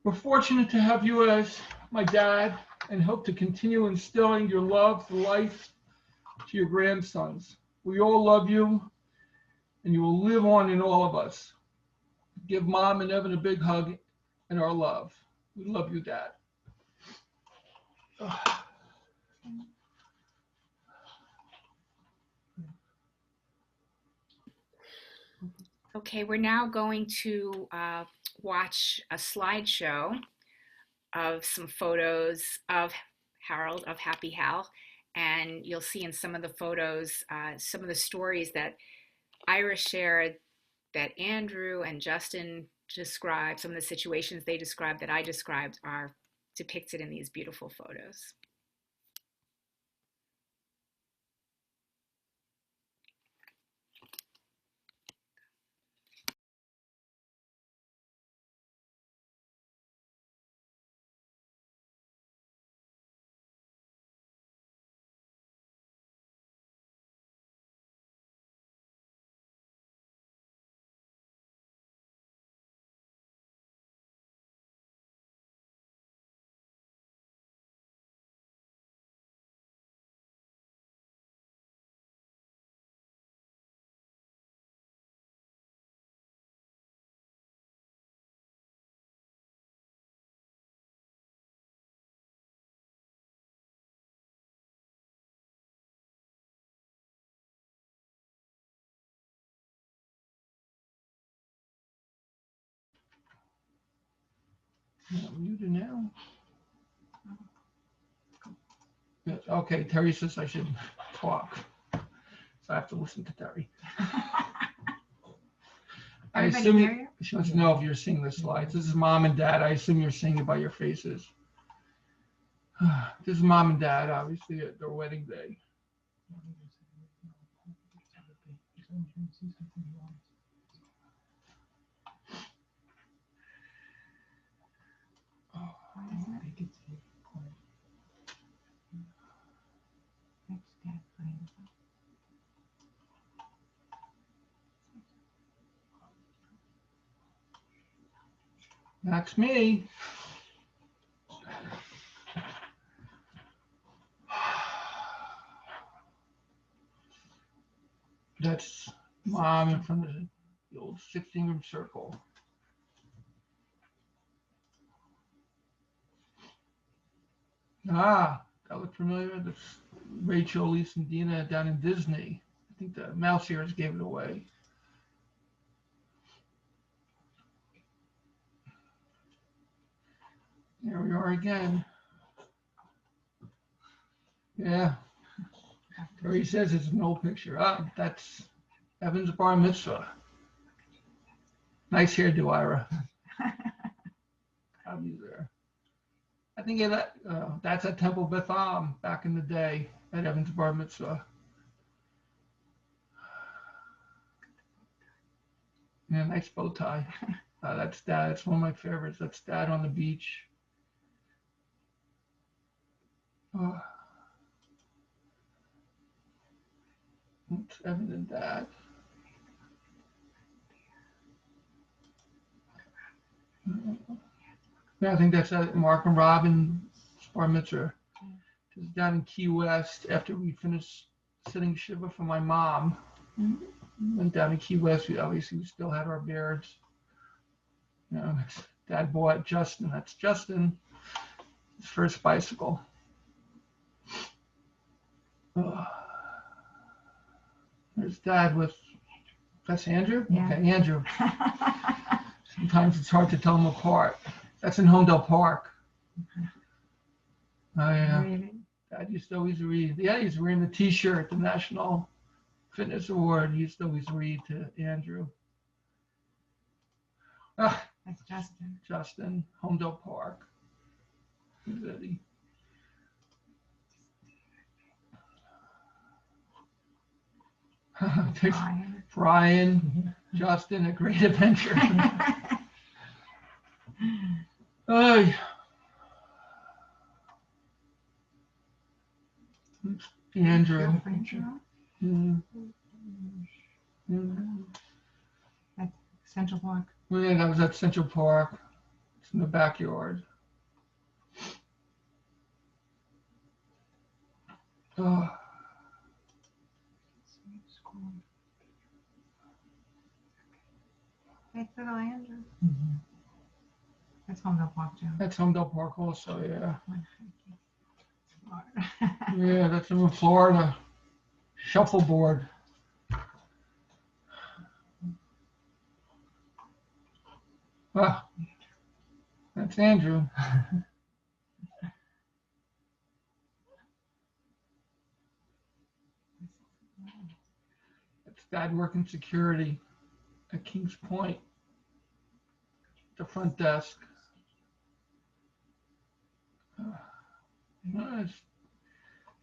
We're fortunate to have you as my dad and hope to continue instilling your love for life to your grandsons. We all love you, and you will live on in all of us. Give Mom and Evan a big hug and our love. We love you, Dad. Okay, we're now going to watch a slideshow of some photos of Harold, of Happy Hal, and you'll see in some of the photos some of the stories that Ira shared, that Andrew and Justin described, some of the situations they described that I described are depicted in these beautiful photos. I'm muted now. Yes, okay, Terry says I should talk, so I have to listen to Terry. I Everybody assume hear you? she wants to know if you're seeing the slides. This is Mom and Dad. I assume you're seeing it by your faces. This is Mom and Dad, obviously, at their wedding day. That's me. That's Mom in front of the old 16-room circle. Ah, that looked familiar. That's Rachel, Lisa, and Dina down in Disney. I think the mouse ears gave it away. There we are again. Yeah. Terry says it's an old picture. Ah, that's Evan's bar mitzvah. Nice hairdo, Ira. I'll be there. I think that's at Temple Beth Am back in the day at Evan's bar mitzvah. Yeah, nice bow tie. That's Dad. It's one of my favorites. That's Dad on the beach. It's Evan and Dad. Yeah, I think that's Mark and Robin bar mitzvah. It was down in Key West after we finished sitting Shiva for my mom. Went down to Key West. We still had our beards. You know, Dad bought Justin. That's Justin. His first bicycle. There's Dad with. That's Andrew. Yeah. Okay, Andrew. Sometimes it's hard to tell them apart. That's in Homedale Park. Oh yeah. Dad used to always read. Yeah, he's wearing the T-shirt, the National Fitness Award. He used to always read to Andrew. Ah, That's Justin. Justin, Homedale Park. Who's Eddie? There's Brian, Justin, A Great Adventure. Oh, Andrew. That's Central Park. Well, yeah, that was at Central Park. It's in the backyard. Oh. Hey, little Andrew. Mhm. That's Homedale Park, Joe. That's Homedale Park also, yeah. Florida. Yeah, that's in Florida. Shuffleboard. Ah, that's Andrew. That's Dad working security at Kings Point, the front desk.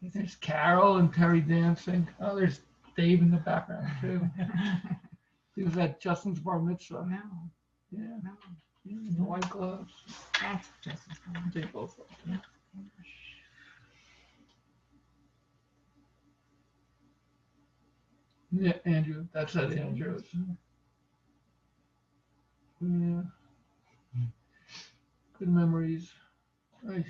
There's Carol and Terry dancing. Oh, there's Dave in the background too. He was at Justin's bar mitzvah. No, Yeah, no. the white gloves. That's just as good. They both look. Yeah, Andrew. That's at Andrew's. Yeah. Good memories. Right.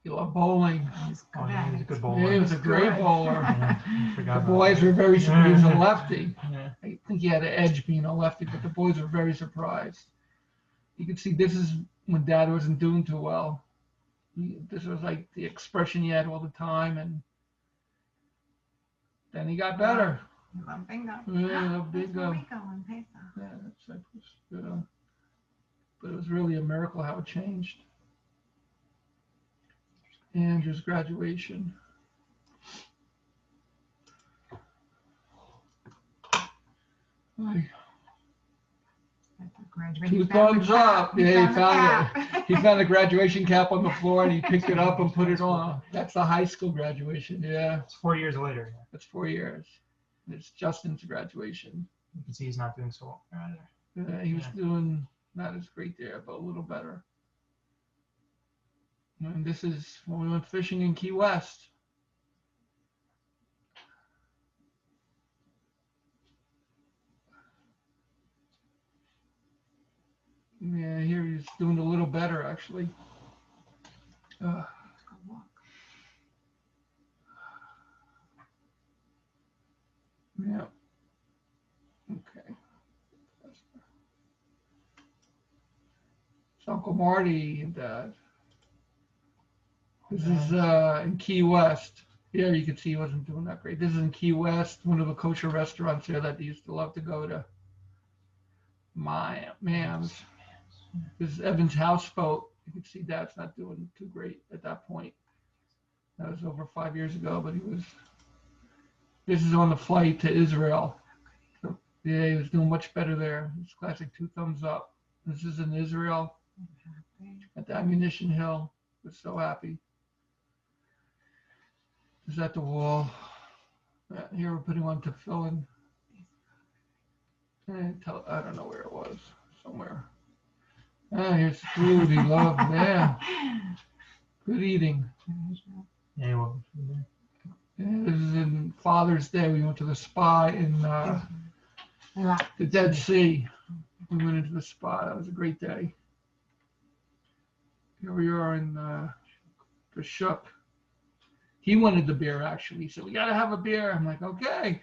You love bowling. He's good Oh, yeah, at he's a it. good Yeah, bowler. he was a great Good. bowler. Yeah, I forgot The about boys that. were very surprised. He was a lefty. Yeah. I think he had an edge being a lefty, but the boys were very surprised. You could see this is when Dad wasn't doing too well. This was like the expression he had all the time, and then he got better. You love bingo. Yeah, That's bingo. Rico and Pesach. Yeah, that's Cyprus. Yeah. But it was really a miracle how it changed. Andrew's graduation. Like, That's a graduate. two He found the thumbs cap. up. Yeah, he the found cap. it. He found the graduation cap on the floor and he picked it up and put it on. That's the high school graduation. Yeah, It's 4 years later. that's 4 years. It's Justin's graduation. You can see he's not doing so well either. He was doing not as great there, but a little better. And this is when we went fishing in Key West. Yeah, here he's doing a little better actually. Yeah. Okay. It's Uncle Marty and Dad. This is in Key West. Yeah, you can see he wasn't doing that great. This is in Key West, one of the kosher restaurants here that they used to love to go to. Mams. This is Evan's houseboat. You can see Dad's not doing too great at that point. That was over 5 years ago, but he was. This is on the flight to Israel. So, yeah, he was doing much better there. It's classic two thumbs up. This is in Israel at the Ammunition Hill. Was so happy. Is at the wall. Here we're putting on tefillin. I don't know where it was. Somewhere. Here's food he loved. Yeah. Good eating. Yeah, well, Yeah, this is in Father's Day. We went to the spa in the Dead Sea. We went into the spa. That was a great day. Here we are in the Shuk. He wanted the beer, actually. He said, we got to have a beer. I'm like, okay.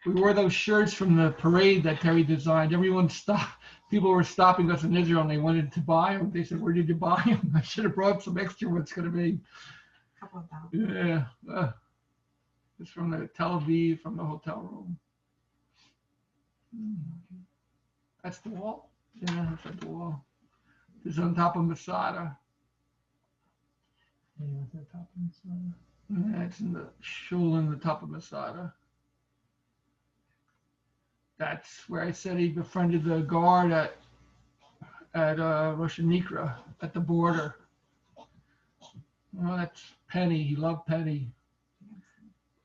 We wore those shirts from the parade that Terry designed. Everyone stopped. People were stopping us in Israel, and they wanted to buy them. They said, where did you buy them? I should have brought some extra. What's going to be? Couple of them. Yeah. It's from the Tel Aviv, from the hotel room. That's the wall? Yeah, that's at the wall. It's on top of Masada. yeah, at the top of this one. Yeah, it's in the shul in the top of Masada. That's where I said he befriended the guard at Rosh Nikra at the border. Well, that's Penny. He loved Penny.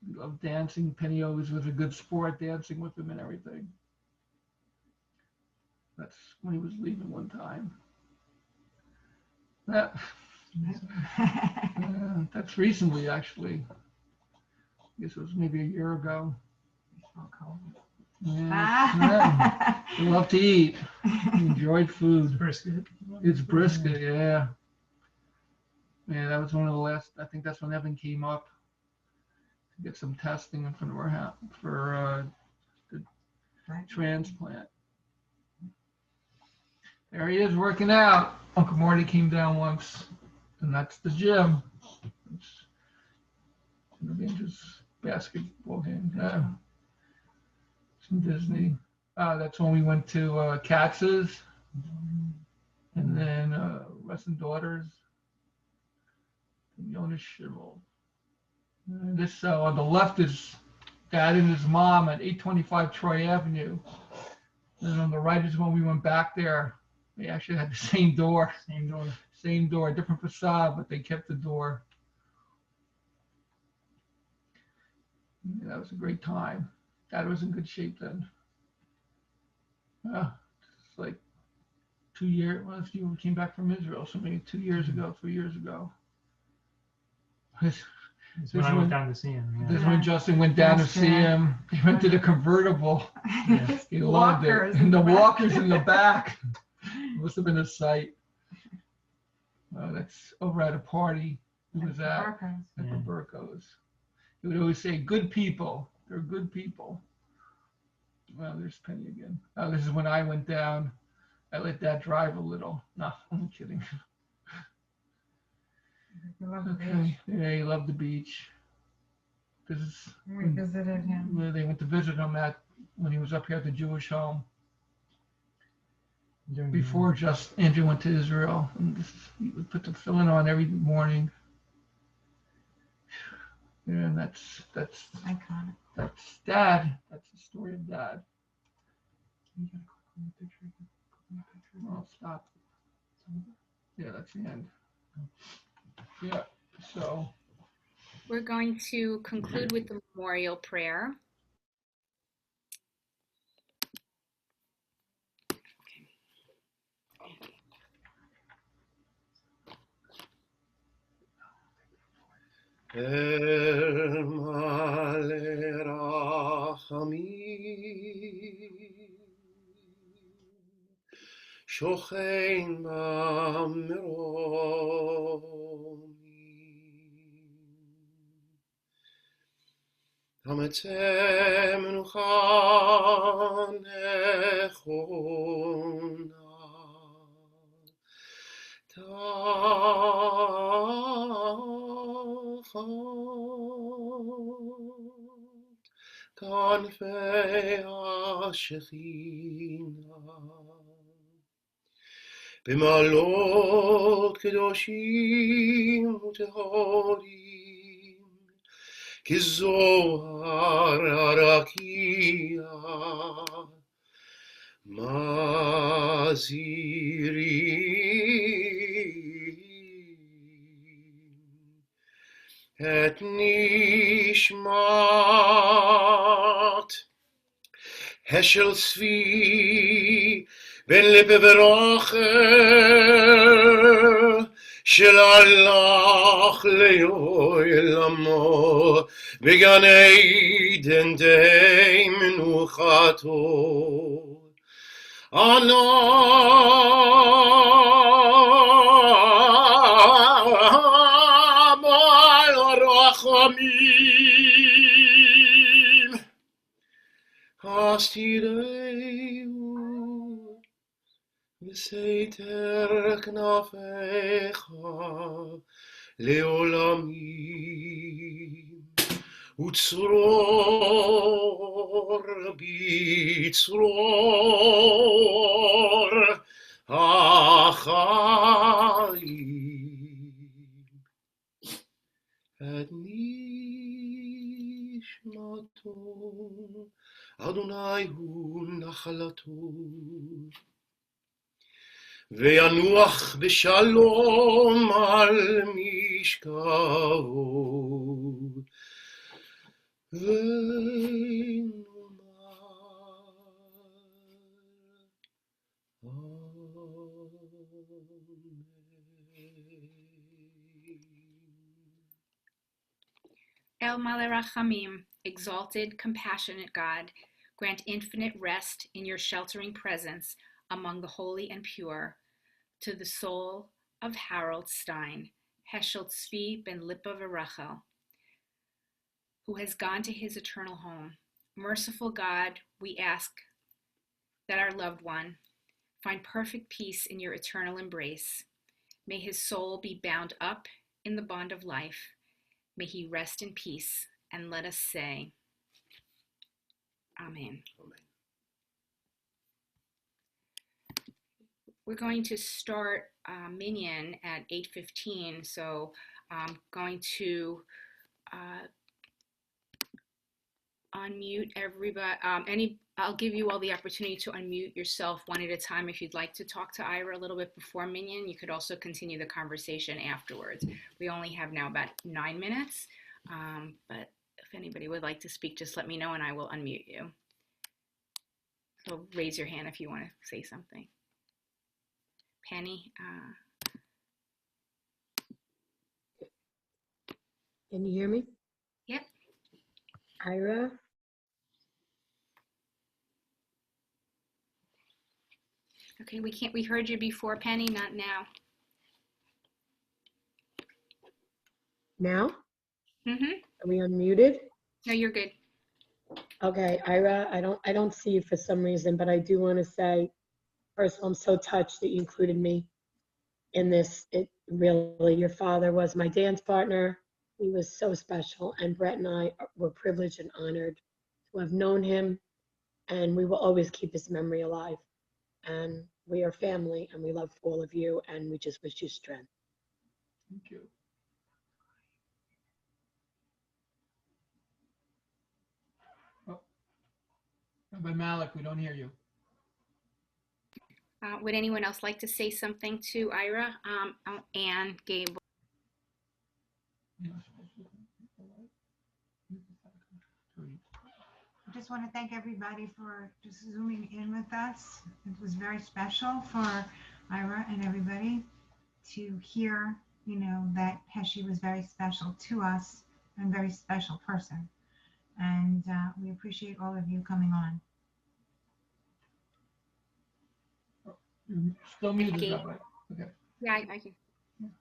He loved dancing. Penny always was a good sport, dancing with him and everything. That's when he was leaving one time. That's recently, actually. I guess it was maybe a year ago. Yeah. He loved to eat. He enjoyed food. Brisket. It's brisket, yeah. Yeah, that was one of the last. I think that's when Evan came up to get some testing in front of our house for the transplant. There he is working out. Uncle Marty came down once, and that's the gym. It's Avengers basketball game. Yeah. Some Disney. That's when we went to Katz's, and then Russ and Daughters, and Jonas Schimmel. And this on the left is Dad and his mom at 825 Troy Avenue. And on the right is when we went back there. They actually had the same door. Same door, different facade, but they kept the door. Yeah, that was a great time. Dad was in good shape then. It's like 2 years. Well, if you came back from Israel, so maybe 2 years ago, 3 years ago. That's when I went down to see him. This is Yeah. when Justin went down to see him. He went to the convertible. Yeah. He loved it. Walkers And the back. walkers in the back. Must have been a sight. That's over at a party. Who was that? Burkos. At Yeah. the Burkos. He would always say, good people. They're good people. Well, there's Penny again. This is when I went down. I let Dad drive a little. No, I'm kidding. We love the beach. Okay. Yeah, he loved the beach. This is We visited him. where they went to visit him at when he was up here at the Jewish home. Before just Andrew went to Israel, and he would put the filling on every morning. Yeah, and that's Iconic. Dad. That's the story of Dad. Oh, stop. Yeah, that's the end. Yeah. So We're going to conclude with the memorial prayer. El male rachamim, shochein ba'meronim, hametzem menucha nechona, כנפי השכינה, במעלות קדושים וטהורים, כזוהר הרקיע, מזהירים את נשמת השל צבי בן ליפה ורחל שהלך לעולמו בגן עדן די מנוחתו. Anam al rachamim hastireu v'seiter knafecha leolamim utzror bitzror החיים את נשמתו אדוני הוא נחלתו וינוח בשלום על משכבו El Malei Rachamim, exalted, compassionate God, grant infinite rest in your sheltering presence among the holy and pure, to the soul of Harold Stein, Heschel Tzvi ben Lipa Rachel, who has gone to his eternal home. Merciful God, we ask that our loved one find perfect peace in your eternal embrace. May his soul be bound up in the bond of life. May he rest in peace, and let us say, Amen. Amen. We're going to start Minyan at 8:15, so I'm going to unmute everybody. I'll give you all the opportunity to unmute yourself one at a time. If you'd like to talk to Ira a little bit before Minyan, you could also continue the conversation afterwards. We only have now about 9 minutes, but if anybody would like to speak, just let me know and I will unmute you. So raise your hand if you want to say something. Penny? Can you hear me? Yep. Ira? Okay, we heard you before, Penny, not now. Now? Mm-hmm. Are we unmuted? No, you're good. Okay, Ira, I don't see you for some reason, but I do want to say, first of all, I'm so touched that you included me in this. It really, your father was my dance partner. He was so special, and Brett and I were privileged and honored to have known him, and we will always keep his memory alive. And we are family, and we love all of you, and we just wish you strength. Thank you. Oh. Rabbi Malik, we don't hear you. Would anyone else like to say something to Ira? Anne, Gabe. I just want to thank everybody for just zooming in with us. It was very special for Ira and everybody to hear, that Pesci was very special to us and a very special person. And we appreciate all of you coming on. You're still muted, Gabe. Rabbi. Okay. Yeah, I can.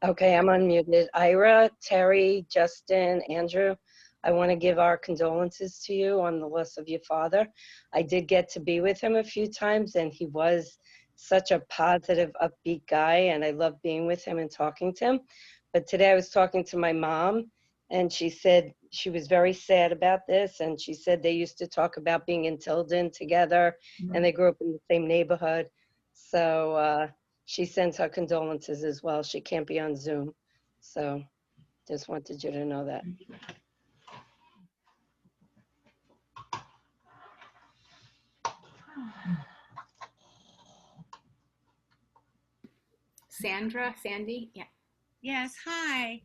Okay, I'm unmuted. Ira, Terry, Justin, Andrew, I want to give our condolences to you on the loss of your father. I did get to be with him a few times, and he was such a positive, upbeat guy, and I loved being with him and talking to him. But today I was talking to my mom, and she said she was very sad about this, and she said they used to talk about being in Tilden together, and they grew up in the same neighborhood. So she sends her condolences as well. She can't be on Zoom. So just wanted you to know that. Sandy? Yeah. Yes, hi.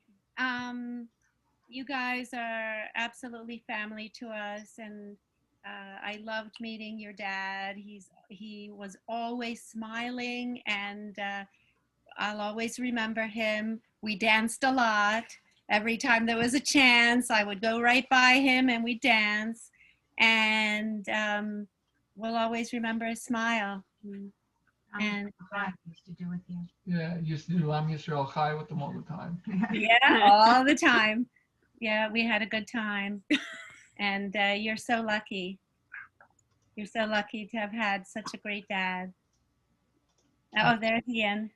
You guys are absolutely family to us, and I loved meeting your dad. He was always smiling, and I'll always remember him. We danced a lot. Every time there was a chance, I would go right by him and we'd dance, and we'll always remember his smile. And I used to do with you. Yeah, you used to do Lam Yisrael Chai with them all the time. yeah, all the time. Yeah, we had a good time. And you're so lucky. You're so lucky to have had such a great dad. Oh, there's Ian.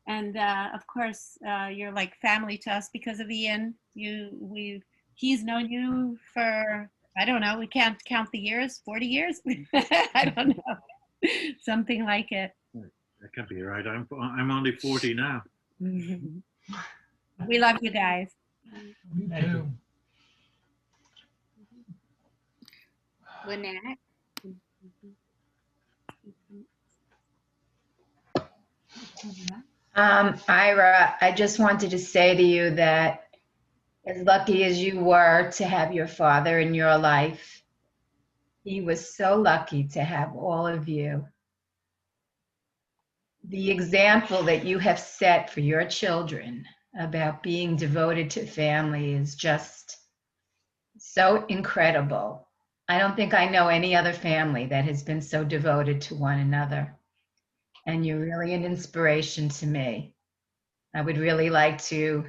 And of course, you're like family to us because of Ian. He's known you for, I don't know, we can't count the years, 40 years? I don't know. Something like it. That can't be right. I'm only 40 now. We love you guys. Me Thank too. Lynette? Ira, I just wanted to say to you that as lucky as you were to have your father in your life, he was so lucky to have all of you. The example that you have set for your children about being devoted to family is just so incredible. I don't think I know any other family that has been so devoted to one another. And you're really an inspiration to me. I would really like to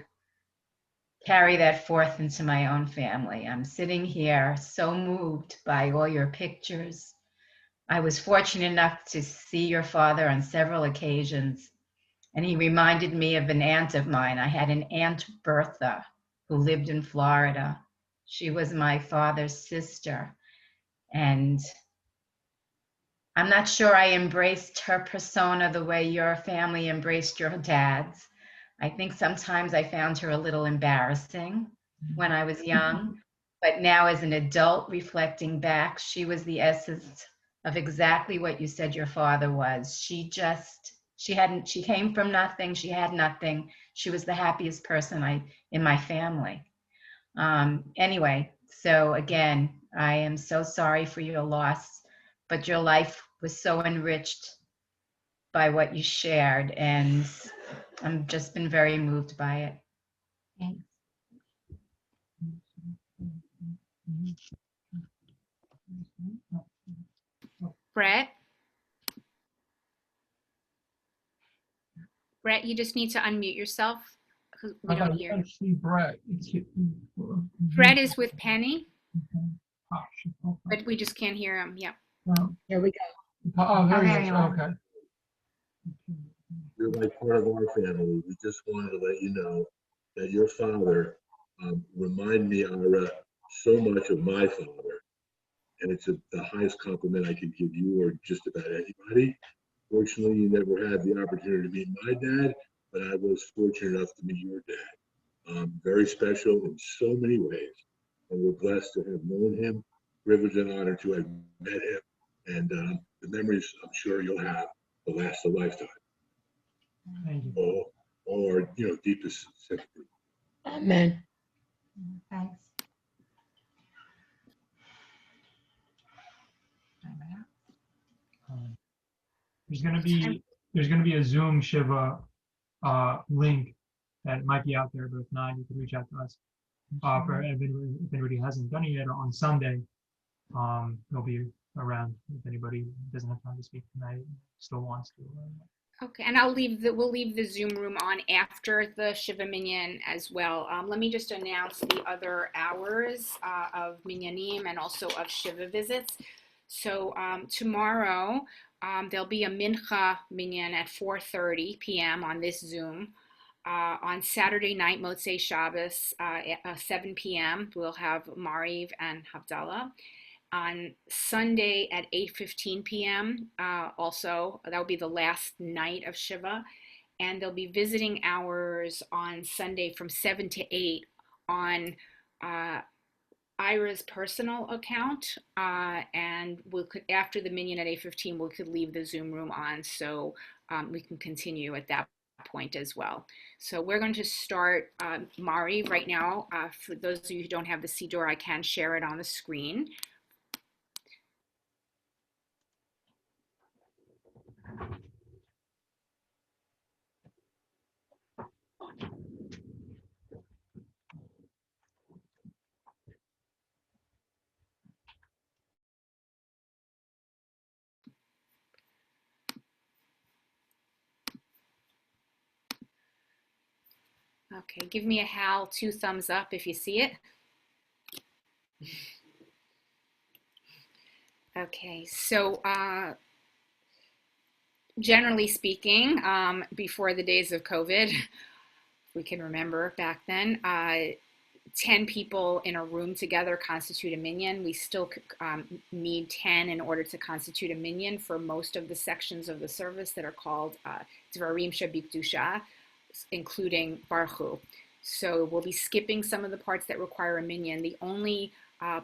carry that forth into my own family. I'm sitting here so moved by all your pictures, I was fortunate enough to see your father on several occasions, and he reminded me of an aunt of mine. I had an Aunt Bertha who lived in Florida. She was my father's sister, and I'm not sure I embraced her persona the way your family embraced your dad's. I think sometimes I found her a little embarrassing when I was young, but now as an adult reflecting back, she was the essence of exactly what you said your father was. She came from nothing, she had nothing. She was the happiest person in my family. Anyway, so again, I am so sorry for your loss, but your life was so enriched by what you shared, and I've just been very moved by it. Thanks. Brett? Brett, you just need to unmute yourself. 'Cause we don't hear you. See Brett. Brett is with Penny, but we just can't hear him. Yeah. Here we go. Oh, there he there is. you are. Okay. You're like part of our family. We just wanted to let you know that your father reminded me, Ira, so much of my father. And it's the highest compliment I could give you or just about anybody. Fortunately, you never had the opportunity to meet my dad, but I was fortunate enough to meet your dad. Very special in so many ways. And we're blessed to have known him, privileged and honored to have met him. And the memories I'm sure you'll have will last a lifetime. Thank you. All our deepest sympathy. Amen. Thanks. There's going to be a Zoom Shiva link that might be out there, but if not, you can reach out to us. If anybody hasn't done it yet, on Sunday, they'll be around. If anybody doesn't have time to speak tonight, still wants to. Okay, and we'll leave the Zoom room on after the Shiva Minyan as well. Let me just announce the other hours of Minyanim and also of Shiva visits. So tomorrow there'll be a Mincha Minyan at 4:30 p.m. on this Zoom. On Saturday night, Motzei Shabbos, at 7 p.m., we'll have Mariv and Havdalah. On Sunday at 8:15 p.m. Also, that will be the last night of Shiva. And there'll be visiting hours on Sunday from 7 to 8 on Ira's personal account. And after the minyan at 8:15, we could leave the Zoom room on so we can continue at that point as well. So we're going to start Mari right now. For those of you who don't have the Siddur, I can share it on the screen. Okay, give me a Hal 2 thumbs up if you see it. Okay, so generally speaking, before the days of COVID, we can remember back then, 10 people in a room together constitute a minyan. We still need 10 in order to constitute a minyan for most of the sections of the service that are called Dvarim Shabikdusha, including Baruch. So we'll be skipping some of the parts that require a minyan. The only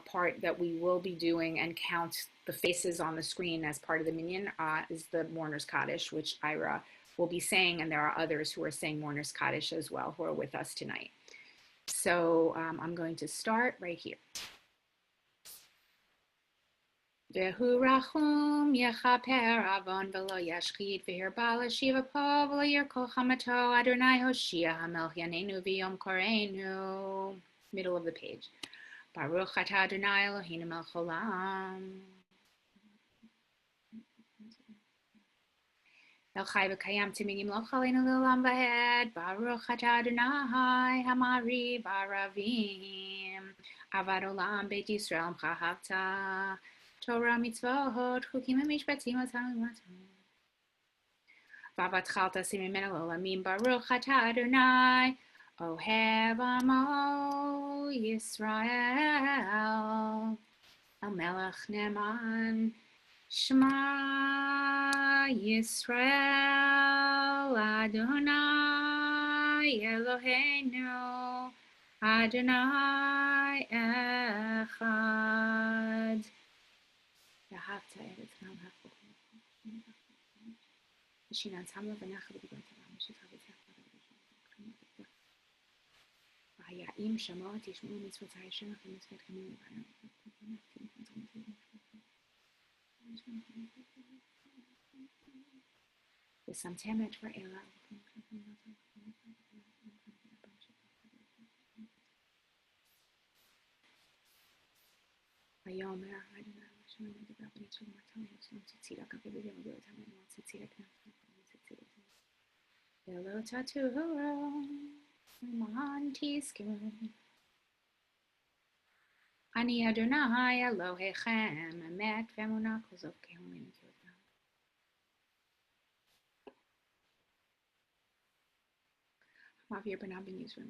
part that we will be doing and count the faces on the screen as part of the minyan is the Mourner's Kaddish, which Ira will be saying, and there are others who are saying Mourner's Kaddish as well who are with us tonight. So I'm going to start right here. Vehu rachum yechaper avon v'lo yashchid v'hirbal shiva po v'lo yirkol chamato Adonai Hoshia hamelch yanenu v'yom koreinu. Middle of the page. Baruch atah Adonai Eloheinu melech olam. El chai v'kayam timigim lo chaleinu l'olam v'ed. Baruch atah Adonai hamari v'aravim. Avad olam beit Yisrael m'chahavta. Torah mitzvot, chukim v'mishpatim v'talumatim. V'avatchalta sim mimenu olamim baruch atah Adonai, ohev amo Yisrael. Melech neman, Shema Yisrael, Adonai Eloheinu, Adonai Echad. Yahavta eretz mamach v'shinan tamla v'nachal v'gata v'mishita v'tech v'haya'im shamo tishmu mitzvotai shem v'mitzvot kamim ושמתם את רעילה. ויאמר אדוני לשמוע מדבר בניצול מתן ולשלום ציצירה כבד ולגור את המנוע ציצירה כנפי ציצירה ולא תטורו למען תזכרו אני אדוני אלוהיכם אמת ואמונה כזאת כהומים כיותם. Mavir Bernard Ben Yisrael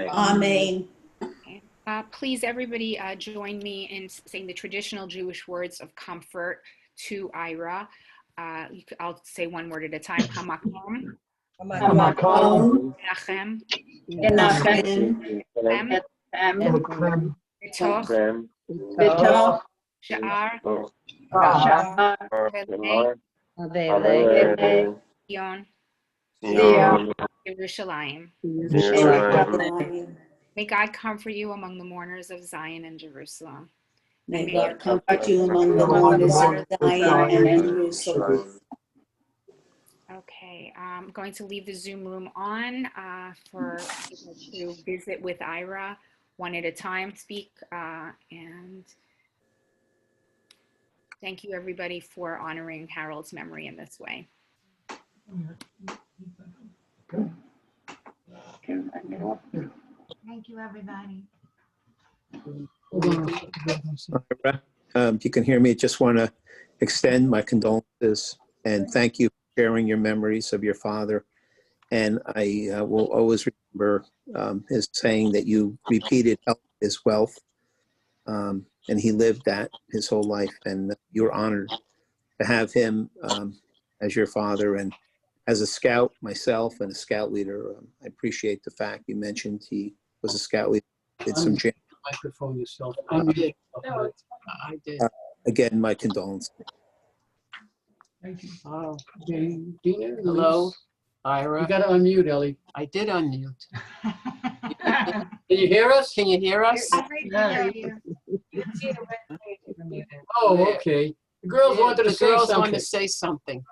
Amen. Please, everybody, join me in saying the traditional Jewish words of comfort to Ira. I'll say one word at a time. Hamakom. Hamakom. Menachem. Menachem. Betoch. Sha'ar. Zion. Yerushalayim. May God comfort you among the mourners of Zion and Jerusalem. May God comfort you among the mourners of Zion and Jerusalem. Okay, I'm going to leave the Zoom room on for people to visit with Ira one at a time, speak, and thank you everybody for honoring Harold's memory in this way. Thank you, everybody. You can hear me. Just want to extend my condolences and thank you for sharing your memories of your father. And I will always remember his saying that you repeated his wealth, and he lived that his whole life. And you're honored to have him as your father. And as a scout myself and a scout leader, I appreciate the fact you mentioned he was a scout leader. Did some microphone yourself. I did. Again, my condolences. Thank you. Oh, okay. Dina, Hello, Ira. You got to unmute, Ellie. I did unmute. Can you hear us? Can you hear us? Yeah. Oh, okay. The girls wanted to The say girls something. wanted to say something.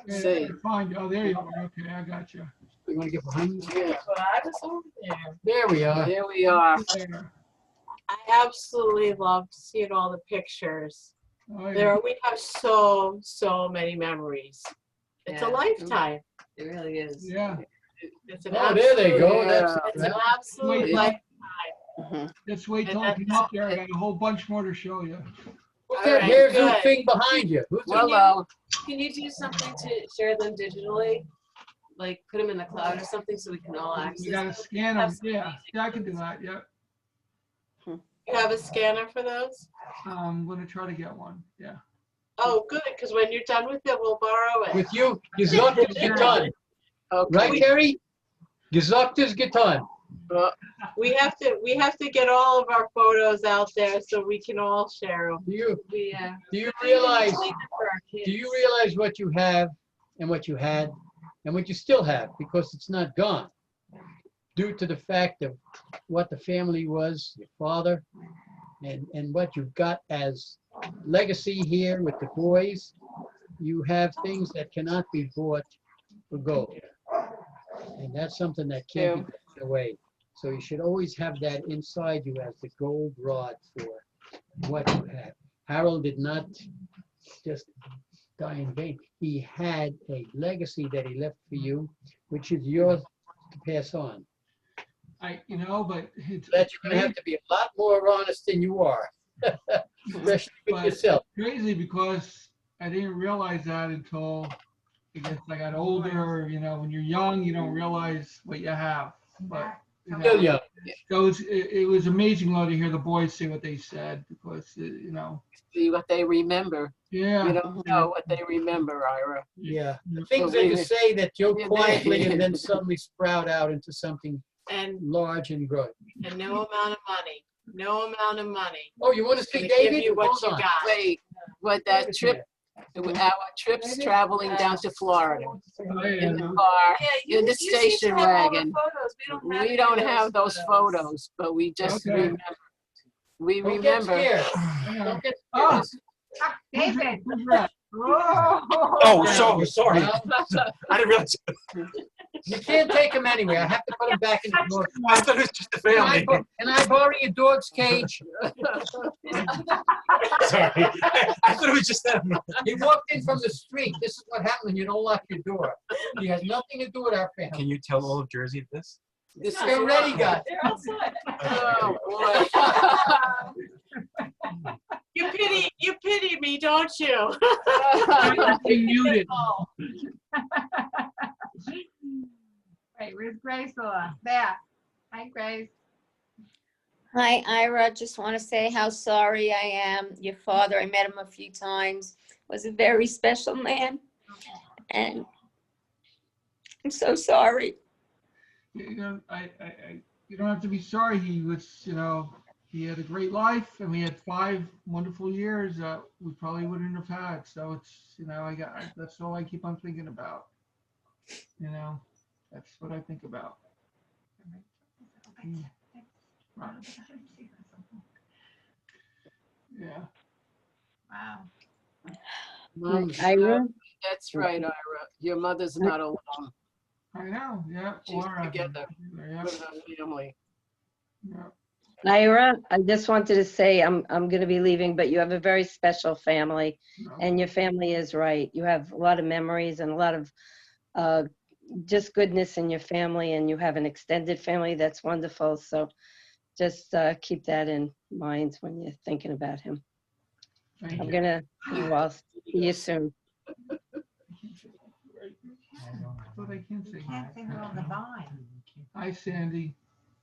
Say. Fine. Oh, there you are. Okay, I got you. You want to get behind me? Yeah. But I was over there. There we are. There we are. There. I absolutely loved seeing all the pictures. Oh, yeah. We have so many memories. It's a lifetime. It really is. Yeah. It's an Oh, there they go. It's an absolute Wait, lifetime. Just wait till I come up there. I got a whole bunch more to show you. What's All that right, hairdo good. thing behind you? Who's Hello. Can you do something to share them digitally? Like put them in the cloud or something so we can all access You gotta them? scan them. Yeah, I can do that. Yeah. You have a scanner for those? I'm gonna try to get one. Yeah. Oh, good, because when you're done with it, we'll borrow it. With you, gesagt ist getan. Okay. Right, Terry? Gesagt ist getan. We have to get all of our photos out there so we can all share them. Do you We realize? leave it for our kids. Do you realize what you have and what you had and what you still have, because it's not gone due to the fact of what the family was, your father, and what you've got as legacy here with the boys. You have things that cannot be bought for gold, and that's something that can't be taken away. So you should always have that inside you as the gold rod for what you have. Harold did not just die in vain. He had a legacy that he left for you, which is yours to pass on. But it's That you're gonna have to be a lot more honest than you are, especially with but yourself. it's crazy because I didn't realize that until I guess I got older. When you're young, you don't realize what you have. But Still young. So it was amazing though to hear the boys say what they said because See what they remember. Yeah. You don't know what they remember, Ira. Yeah, the things that you say that you'll quietly and then suddenly sprout out into something large and good. And no amount of money. No amount of money. Oh, you want to see Gonna give David? you what Hold you on. got. Wait, what that trip? Our trips traveling down to Florida in the car, in the station wagon. We don't have those photos, but we just remember. We Don't get remember. scared. Don't get scared. David. Oh, sorry. Well, I didn't realize. You can't take him anyway. I have to put him back in the dog. I thought it was just a family. Can I borrow your dog's cage? Sorry. I thought it was just them. He walked in from the street. This is what happens when you don't lock your door. He has nothing to do with our family. Can you tell all of Jersey this? This is already got. They're outside. Oh boy. You pity me, don't you? muted. Wait, where's Grace? There. Hi, Grace. Hi, Ira. Just want to say how sorry I am. Your father, I met him a few times, was a very special man. And I'm so sorry. You don't have to be sorry. He was, he had a great life, and we had 5 wonderful years that we probably wouldn't have had. So it's, that's all I keep on thinking about. That's what I think about. Right. Yeah. Wow. Mom, Ira? that's right, Ira. Your mother's not alone. I know. Yeah. She's together with her family. Yeah. Ira, I just wanted to say I'm going to be leaving, but you have a very special family, and your family is right. You have a lot of memories and a lot of just goodness in your family, and you have an extended family that's wonderful. So just keep that in mind when you're thinking about him. Thank I'm you. going to see you soon. But I can't say hi. Can't say hello goodbye. Hi, Sandy.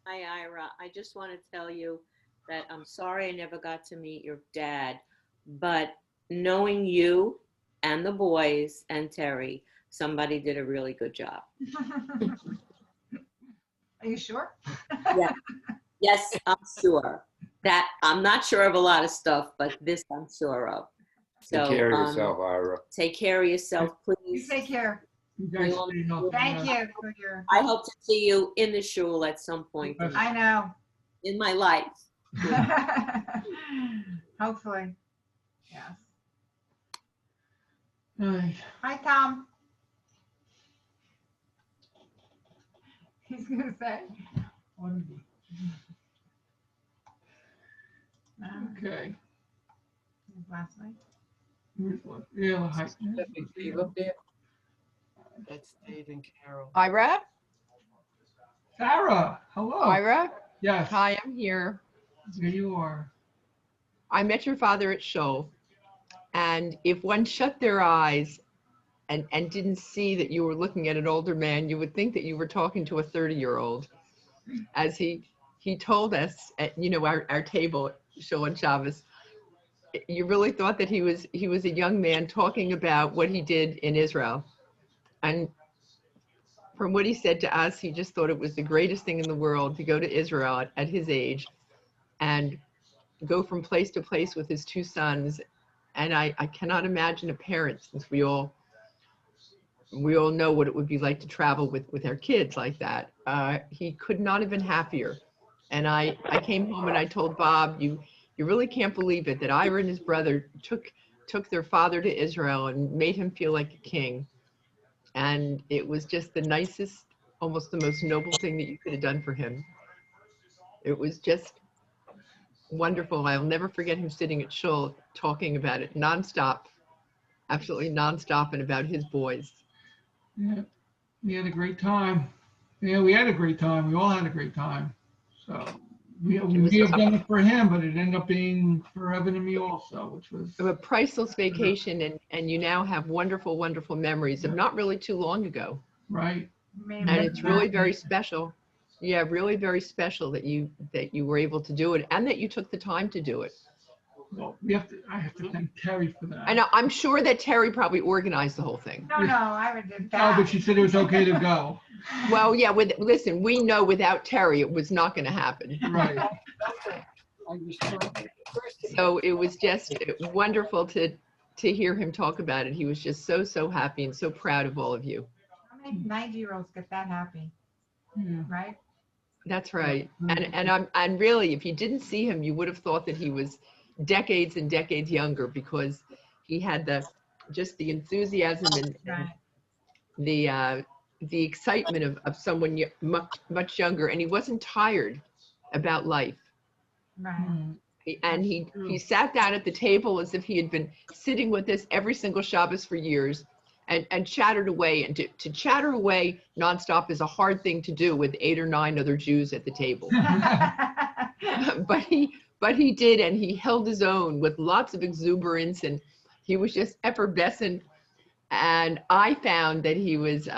Hi, Ira. I just want to tell you that I'm sorry I never got to meet your dad, but knowing you and the boys and Terry, somebody did a really good job. Are you sure? Yeah. Yes, I'm sure. That I'm not sure of a lot of stuff, but this I'm sure of. So, Take care of yourself, Ira. Take care of yourself, You please. take care. You guys stay healthy. Thank you for your. I hope to see you in the shul at some point I know. in my life. Hopefully. Yes. Hi. Hi, Tom. He's gonna say. Okay. Last night. Yeah. Hi. That's Dave and Carol. Ira? Sarah. Hello. Ira? Yes. Hi, I'm here. Here you are. I met your father at Show, and if one shut their eyes and didn't see that you were looking at an older man, you would think that you were talking to a 30-year-old. As he told us at our table at Show on Shabbos, you really thought that he was a young man talking about what he did in Israel. And from what he said to us, he just thought it was the greatest thing in the world to go to Israel at his age and go from place to place with his 2 sons. And I cannot imagine a parent, since we all know what it would be like to travel with our kids like that. He could not have been happier. And I came home and I told Bob, you really can't believe it, that Ira and his brother took their father to Israel and made him feel like a king. And it was just the nicest, almost the most noble thing that you could have done for him. It was just wonderful. I'll never forget him sitting at Shul talking about it nonstop, absolutely nonstop, and about his boys. Yeah. We had a great time. Yeah, we had a great time. We all had a great time. So we It was may have done it for him, but it ended up being for Evan and me also, which was a priceless vacation, and you now have wonderful, wonderful memories of not really too long ago. right. And it's really very special. Yeah, really very special that you were able to do it and that you took the time to do it. Well, I have to thank Terry for that. And I'm sure that Terry probably organized the whole thing. No, I would do No, that. but she said it was okay to go. Well, yeah, listen, we know without Terry, it was not going to happen. Right. So it was just wonderful to hear him talk about it. He was just so happy and so proud of all of you. How many 90-year-olds get that happy, Yeah. right? That's right. And really, if you didn't see him, you would have thought that he was decades and decades younger, because he had just the enthusiasm and the excitement of someone much younger, and he wasn't tired about life. Right. And he sat down at the table as if he had been sitting with us every single Shabbos for years, and chattered away. And to chatter away nonstop is a hard thing to do with 8 or 9 other Jews at the table. but he did, and he held his own with lots of exuberance, and he was just effervescent. And I found that he was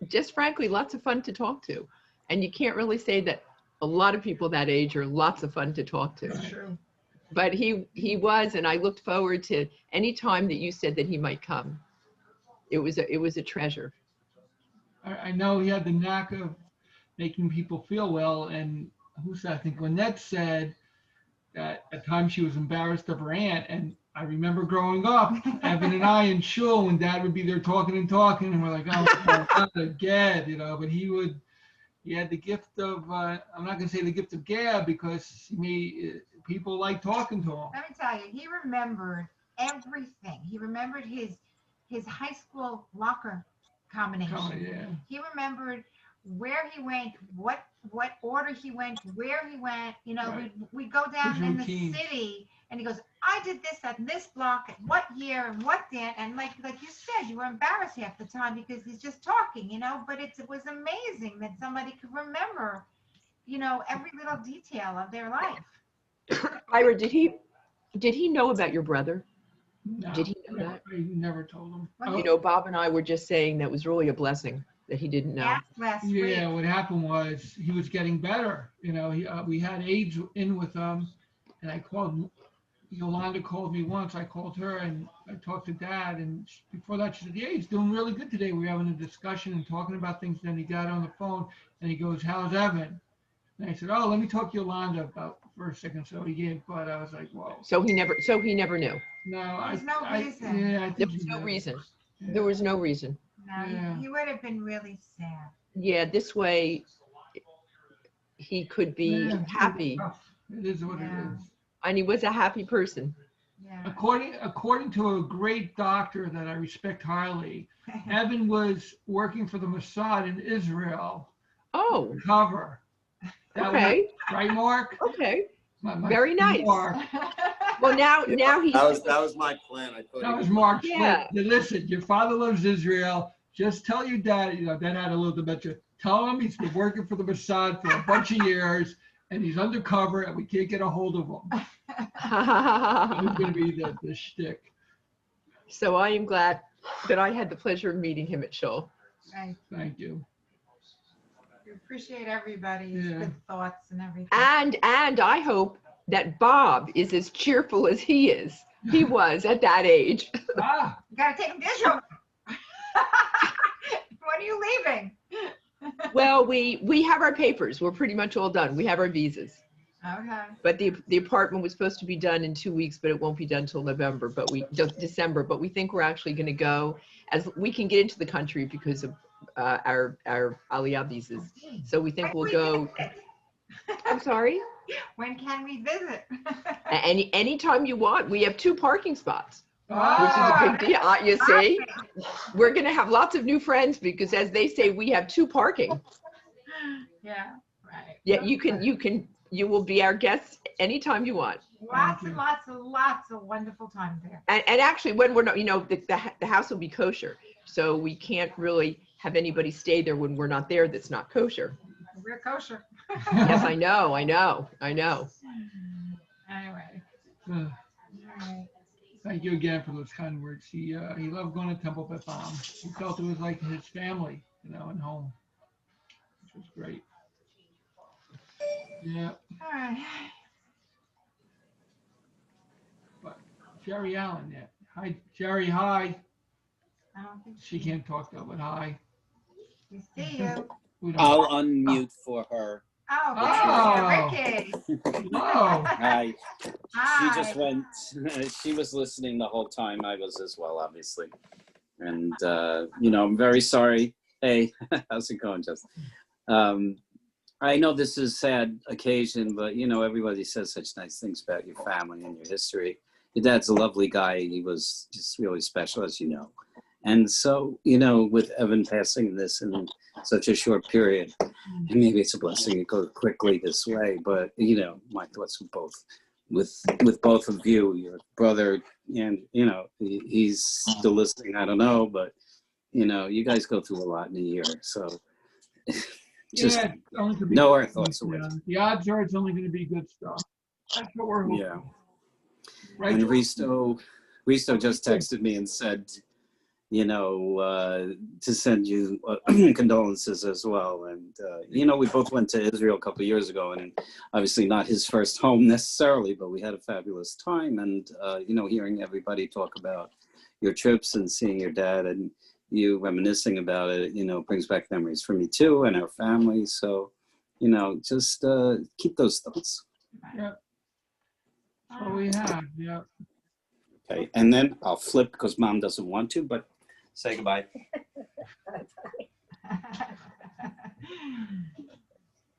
just frankly lots of fun to talk to. And you can't really say that a lot of people that age are lots of fun to talk to. That's true. But he was, and I looked forward to any time that you said that he might come. It was a treasure. I know he had the knack of making people feel well. And who said, I think Lynette said that at times she was embarrassed of her aunt. And I remember growing up, Evan and I in shul, when Dad would be there talking, and we're like, oh, not again, but he had the gift of, I'm not going to say the gift of gab, because people like talking to him. Let me tell you, he remembered everything. He remembered his high school locker combination. Oh, yeah. He remembered where he went, what order he went, where he went. Right. we go down His in routine. the city, and he goes, I did this at this block, at what year, and what day, and like you said, you were embarrassed half the time because he's just talking, but it was amazing that somebody could remember, every little detail of their life. Ira, did he know about your brother? No, Did he know that? I never told him. Bob and I were just saying that was really a blessing that he didn't know. Last Yeah, week. what happened was he was getting better. We had aides in with him, and I called. Yolanda called me once. I called her, and I talked to Dad. And before that, she said, "Yeah, he's doing really good today. We were having a discussion and talking about things." Then he got on the phone, and he goes, "How's Evan?" And I said, "Oh, let me talk to Yolanda for a second." So he did, but I was like, "Whoa." So he never knew. No, There's no reason. Yeah, I There think was he no knew. reason. Yeah. There was no reason. No, Yeah. he would have been really sad. Yeah, this way he could be Yeah, happy, It is what Yeah. it is. and he was a happy person. Yeah. According to a great doctor that I respect highly, Evan was working for the Mossad in Israel. Oh, Cover. okay. Right, Mark? Okay. My Very nice. Mark. Well, now he's. That was my plan. I thought That was Mark's Yeah. plan. Listen, your father loves Israel. Just tell your dad, Dad had a little dementia. Tell him he's been working for the Mossad for a bunch of years, and he's undercover, and we can't get a hold of him. It's going to be the shtick. So I am glad that I had the pleasure of meeting him at Shul. Right. Thank you. We appreciate everybody's Yeah. good thoughts and everything. And I hope that Bob is as cheerful as he was at that age. Ah, You gotta take him visual. When are you leaving? Well, we have our papers. We're pretty much all done. We have our visas. Okay. But the apartment was supposed to be done in 2 weeks, but it won't be done till December. But we think we're actually going to go, as we can get into the country because of our Aliyah visas. So we think we'll go. I'm sorry. When can we visit? Anytime you want. We have 2 parking spots, Oh, which is a big deal. You see, we're going to have lots of new friends because, as they say, we have 2 parking. Yeah, right. Yeah, you will be our guests anytime you want. Lots and lots of wonderful times there. And actually, when we're not, the house will be kosher. So we can't really have anybody stay there when we're not there that's not kosher. We're kosher. Yes, I know. Anyway. Uh, Thank you again for those kind words. He loved going to Temple Beth Am. He felt it was like his family, and home, which was great. Yeah. All right. But Jerry Allen, yeah. Hi, Jerry. Hi. I don't think She can't talk though, but hi. we see you. We don't- I'll unmute for her. Oh, Ricky. Hello. Hi. Hi. She just went, she was listening the whole time. I was as well, obviously. And, I'm very sorry. Hey, how's it going, Justin? I know this is a sad occasion, but, everybody says such nice things about your family and your history. Your dad's a lovely guy. He was just really special, as you know. And so, with Evan passing this in such a short period, and maybe it's a blessing it goes quickly this way, but, my thoughts with both of you, your brother, and, he's still listening, I don't know, but, you guys go through a lot in a year. So just Yeah, it's only gonna be- know our thoughts are with you. The odds are it's only going to be good stuff. That's what we're hoping. Yeah. Right. And Risto just texted me and said, to send you condolences as well. And, we both went to Israel a couple of years ago, and obviously not his first home necessarily, but we had a fabulous time. And, hearing everybody talk about your trips and seeing your dad and you reminiscing about it, brings back memories for me too and our family. So, just keep those thoughts. Yeah. That's what we have. Yeah. Okay. And then I'll flip because Mom doesn't want to, but say goodbye.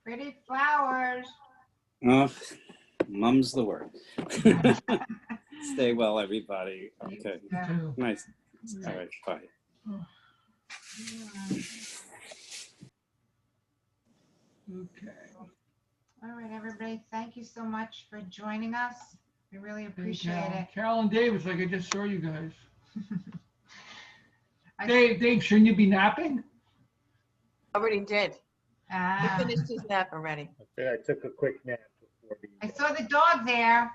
Pretty flowers. Mum's the word. Stay well, everybody. Okay. Nice. All right. Bye. Okay. All right, everybody. Thank you so much for joining us. We really appreciate it. Carol and Davis, like I just saw you guys. Dave, shouldn't you be napping? Already did. Ah. He finished his nap already. I took a quick nap before I saw the dog there.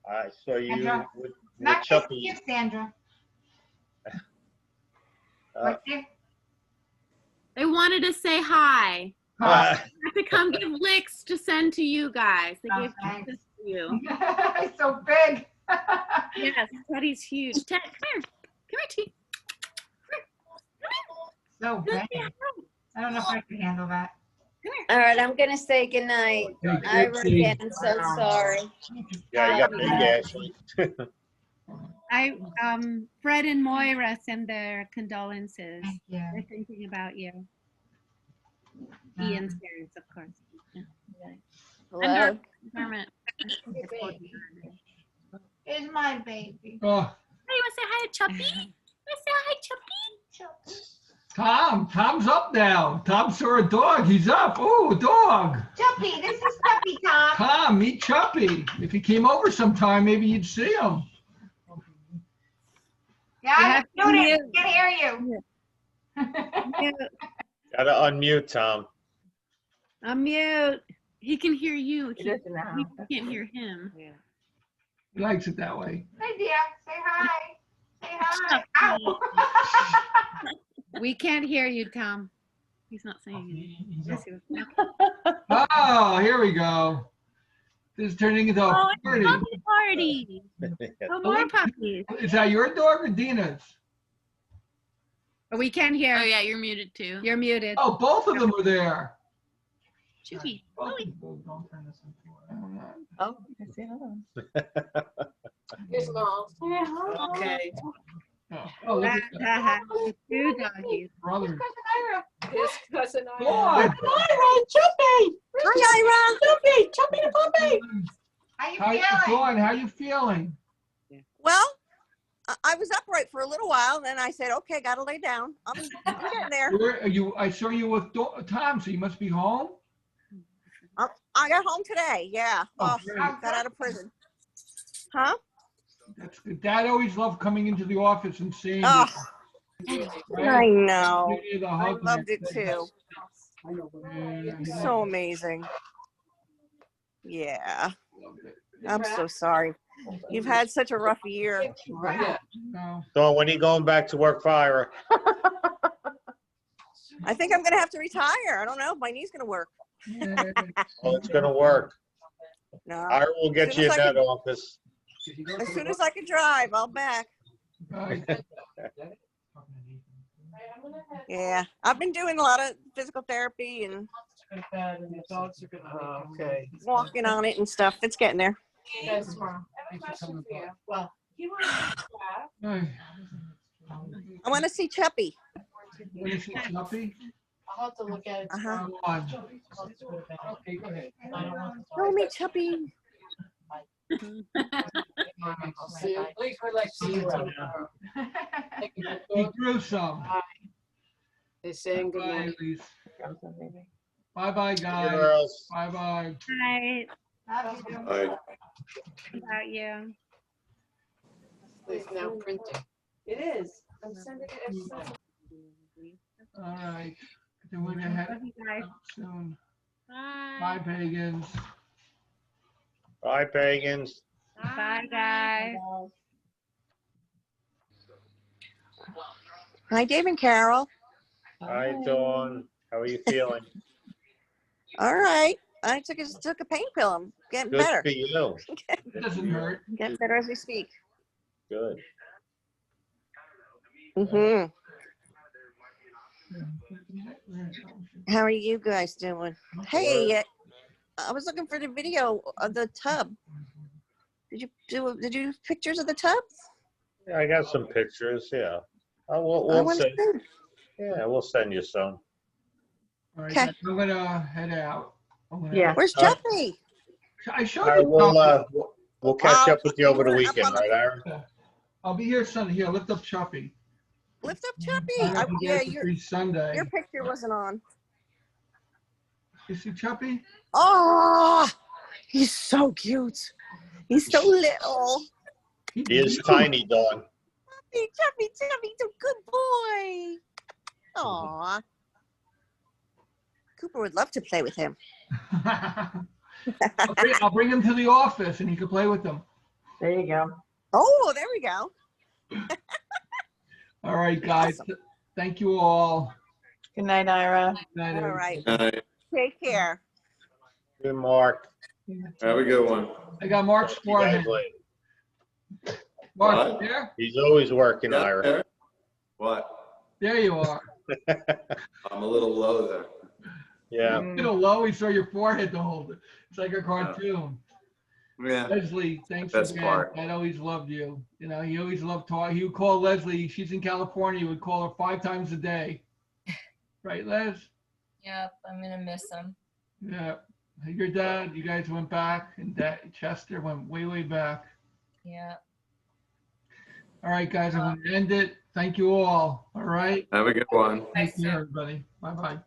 I saw you Sandra. with Not just Chuppy. you, Sandra. What's it? They wanted to say hi. I have to come give licks to send to you guys. They gave kisses to you. He's so big. Yes, Teddy's huge. Ted, come here. Come here, T. So big. I don't know if I can handle that. All right, I'm gonna say goodnight. Ira, again, I'm so sorry. Yeah, you got big Ashley. Fred and Moira send their condolences. Thank you. They're thinking about you. Ian's parents, of course. Yeah. Hello. Here's my baby. Oh, Hey, you want to say hi to Chuppy? You want to say hi, Chuppy? Tom's up now. Tom saw a dog. He's up. Oh, dog. Chuppy, this is Chuppy, Tom. Tom, meet Chuppy. If he came over sometime, maybe you'd see him. Yeah, I'm muted. Can't hear you. Gotta unmute, Tom. Unmute. He can hear you. He doesn't know. He can't hear him. He likes it that way. Hey, dear. Say hi. Say hi. Ow. We can't hear you, Tom. He's not saying anything. Oh, here we go. This is turning into a Oh, party. it's a party. Oh, more puppies. Is that your dog or Dina's? We can't hear. Oh, yeah, you're muted too. You're muted. Oh, both of them are there. Chucky. Both Lily. of them. Don't turn this into Oh, I see. Hello. Here's Mom. Okay. Oh, look at that. Two doggies. Brothers. His cousin Go on. Chuppy. Hi, Ira. Chuppy the puppy. How you How you feeling? doing? How you feeling? Well, I was upright for a little while, then I said, okay, gotta lay down. I'm getting there. Where are you? I saw you with Tom, so you must be home. I got home today, yeah. Oh, Oh, great. got out of prison. Huh? That's good. Dad always loved coming into the office and seeing Oh, you. I know. Give you the I hug. loved it too. So amazing. Yeah. I'm so sorry. You've had such a rough year. No. So when are you going back to work for Ira? I think I'm going to have to retire. I don't know if my knee's going to work. Oh, it's gonna work. No. Ira will get you in that office. As soon as I can drive, I'll back. Yeah. I've been doing a lot of physical therapy and walking on it and stuff. It's getting there. Well, I want to see Chuppy. Want to see Chuppy? I'll have to look at it. Uh-huh. Come on. Okay, go ahead. Show me Chuppy. At least we'd like to see you right now. He grew some. They're saying good night. Bye-bye, guys. Girls. Bye-bye. Right. Bye. About you. It's now printing. It is. I'm sending it. All right. Then we're gonna head Love you guys. out soon. Bye. Bye, pagans. Bye, pagans. Bye, guys. Hi, Dave and Carol. Hi, Dawn. How are you feeling? All right. I took a pain pill. I'm getting Good better. for you. It doesn't hurt. Getting better as we speak. Good. Mm-hmm. How are you guys doing? Hey, I was looking for the video of the tub. Did you do pictures of the tub? Yeah, I got some pictures. Yeah. I We'll want to send. see. Yeah, we'll send you some. All right, Okay. guys, I'm gonna head out. Where's Chuppy? I showed All right, you. we'll catch up with you over the weekend, right, Aaron? I'll be here Sunday. Here, lift up Chuppy. Lift up Chuppy. I can Yeah, get it free Sunday. your picture wasn't on. You see Chuppy? Oh, he's so cute. He's so little. He is tiny, Dawn. Chuppy, he's a good boy. Aw. Cooper would love to play with him. I'll bring him to the office and he can play with them. There you go. Oh, there we go. All right, guys. Awesome. Thank you all. Good night, Ira. Good night, All right. Bye. Take care. Good, Mark. Have a good one. I got Mark's See you guys forehead. later. Mark, What? you there? He's always working, Yeah, Ira. there. What? There you are. I'm a little low there. Yeah. A little low. We saw your forehead to hold it. It's like a cartoon. Yeah. Leslie, thanks Best again. part. Dad always loved you. You know, he always loved talking. He would call Leslie. She's in California. He would call her 5 times a day. Right, Les? Yep, I'm gonna miss him. Yeah. Your dad, you guys went back, and Dad, Chester went way, way back. Yeah. All right, guys, I'm going to end it. Thank you all. All right. Have a good one. Take care, everybody. Bye-bye.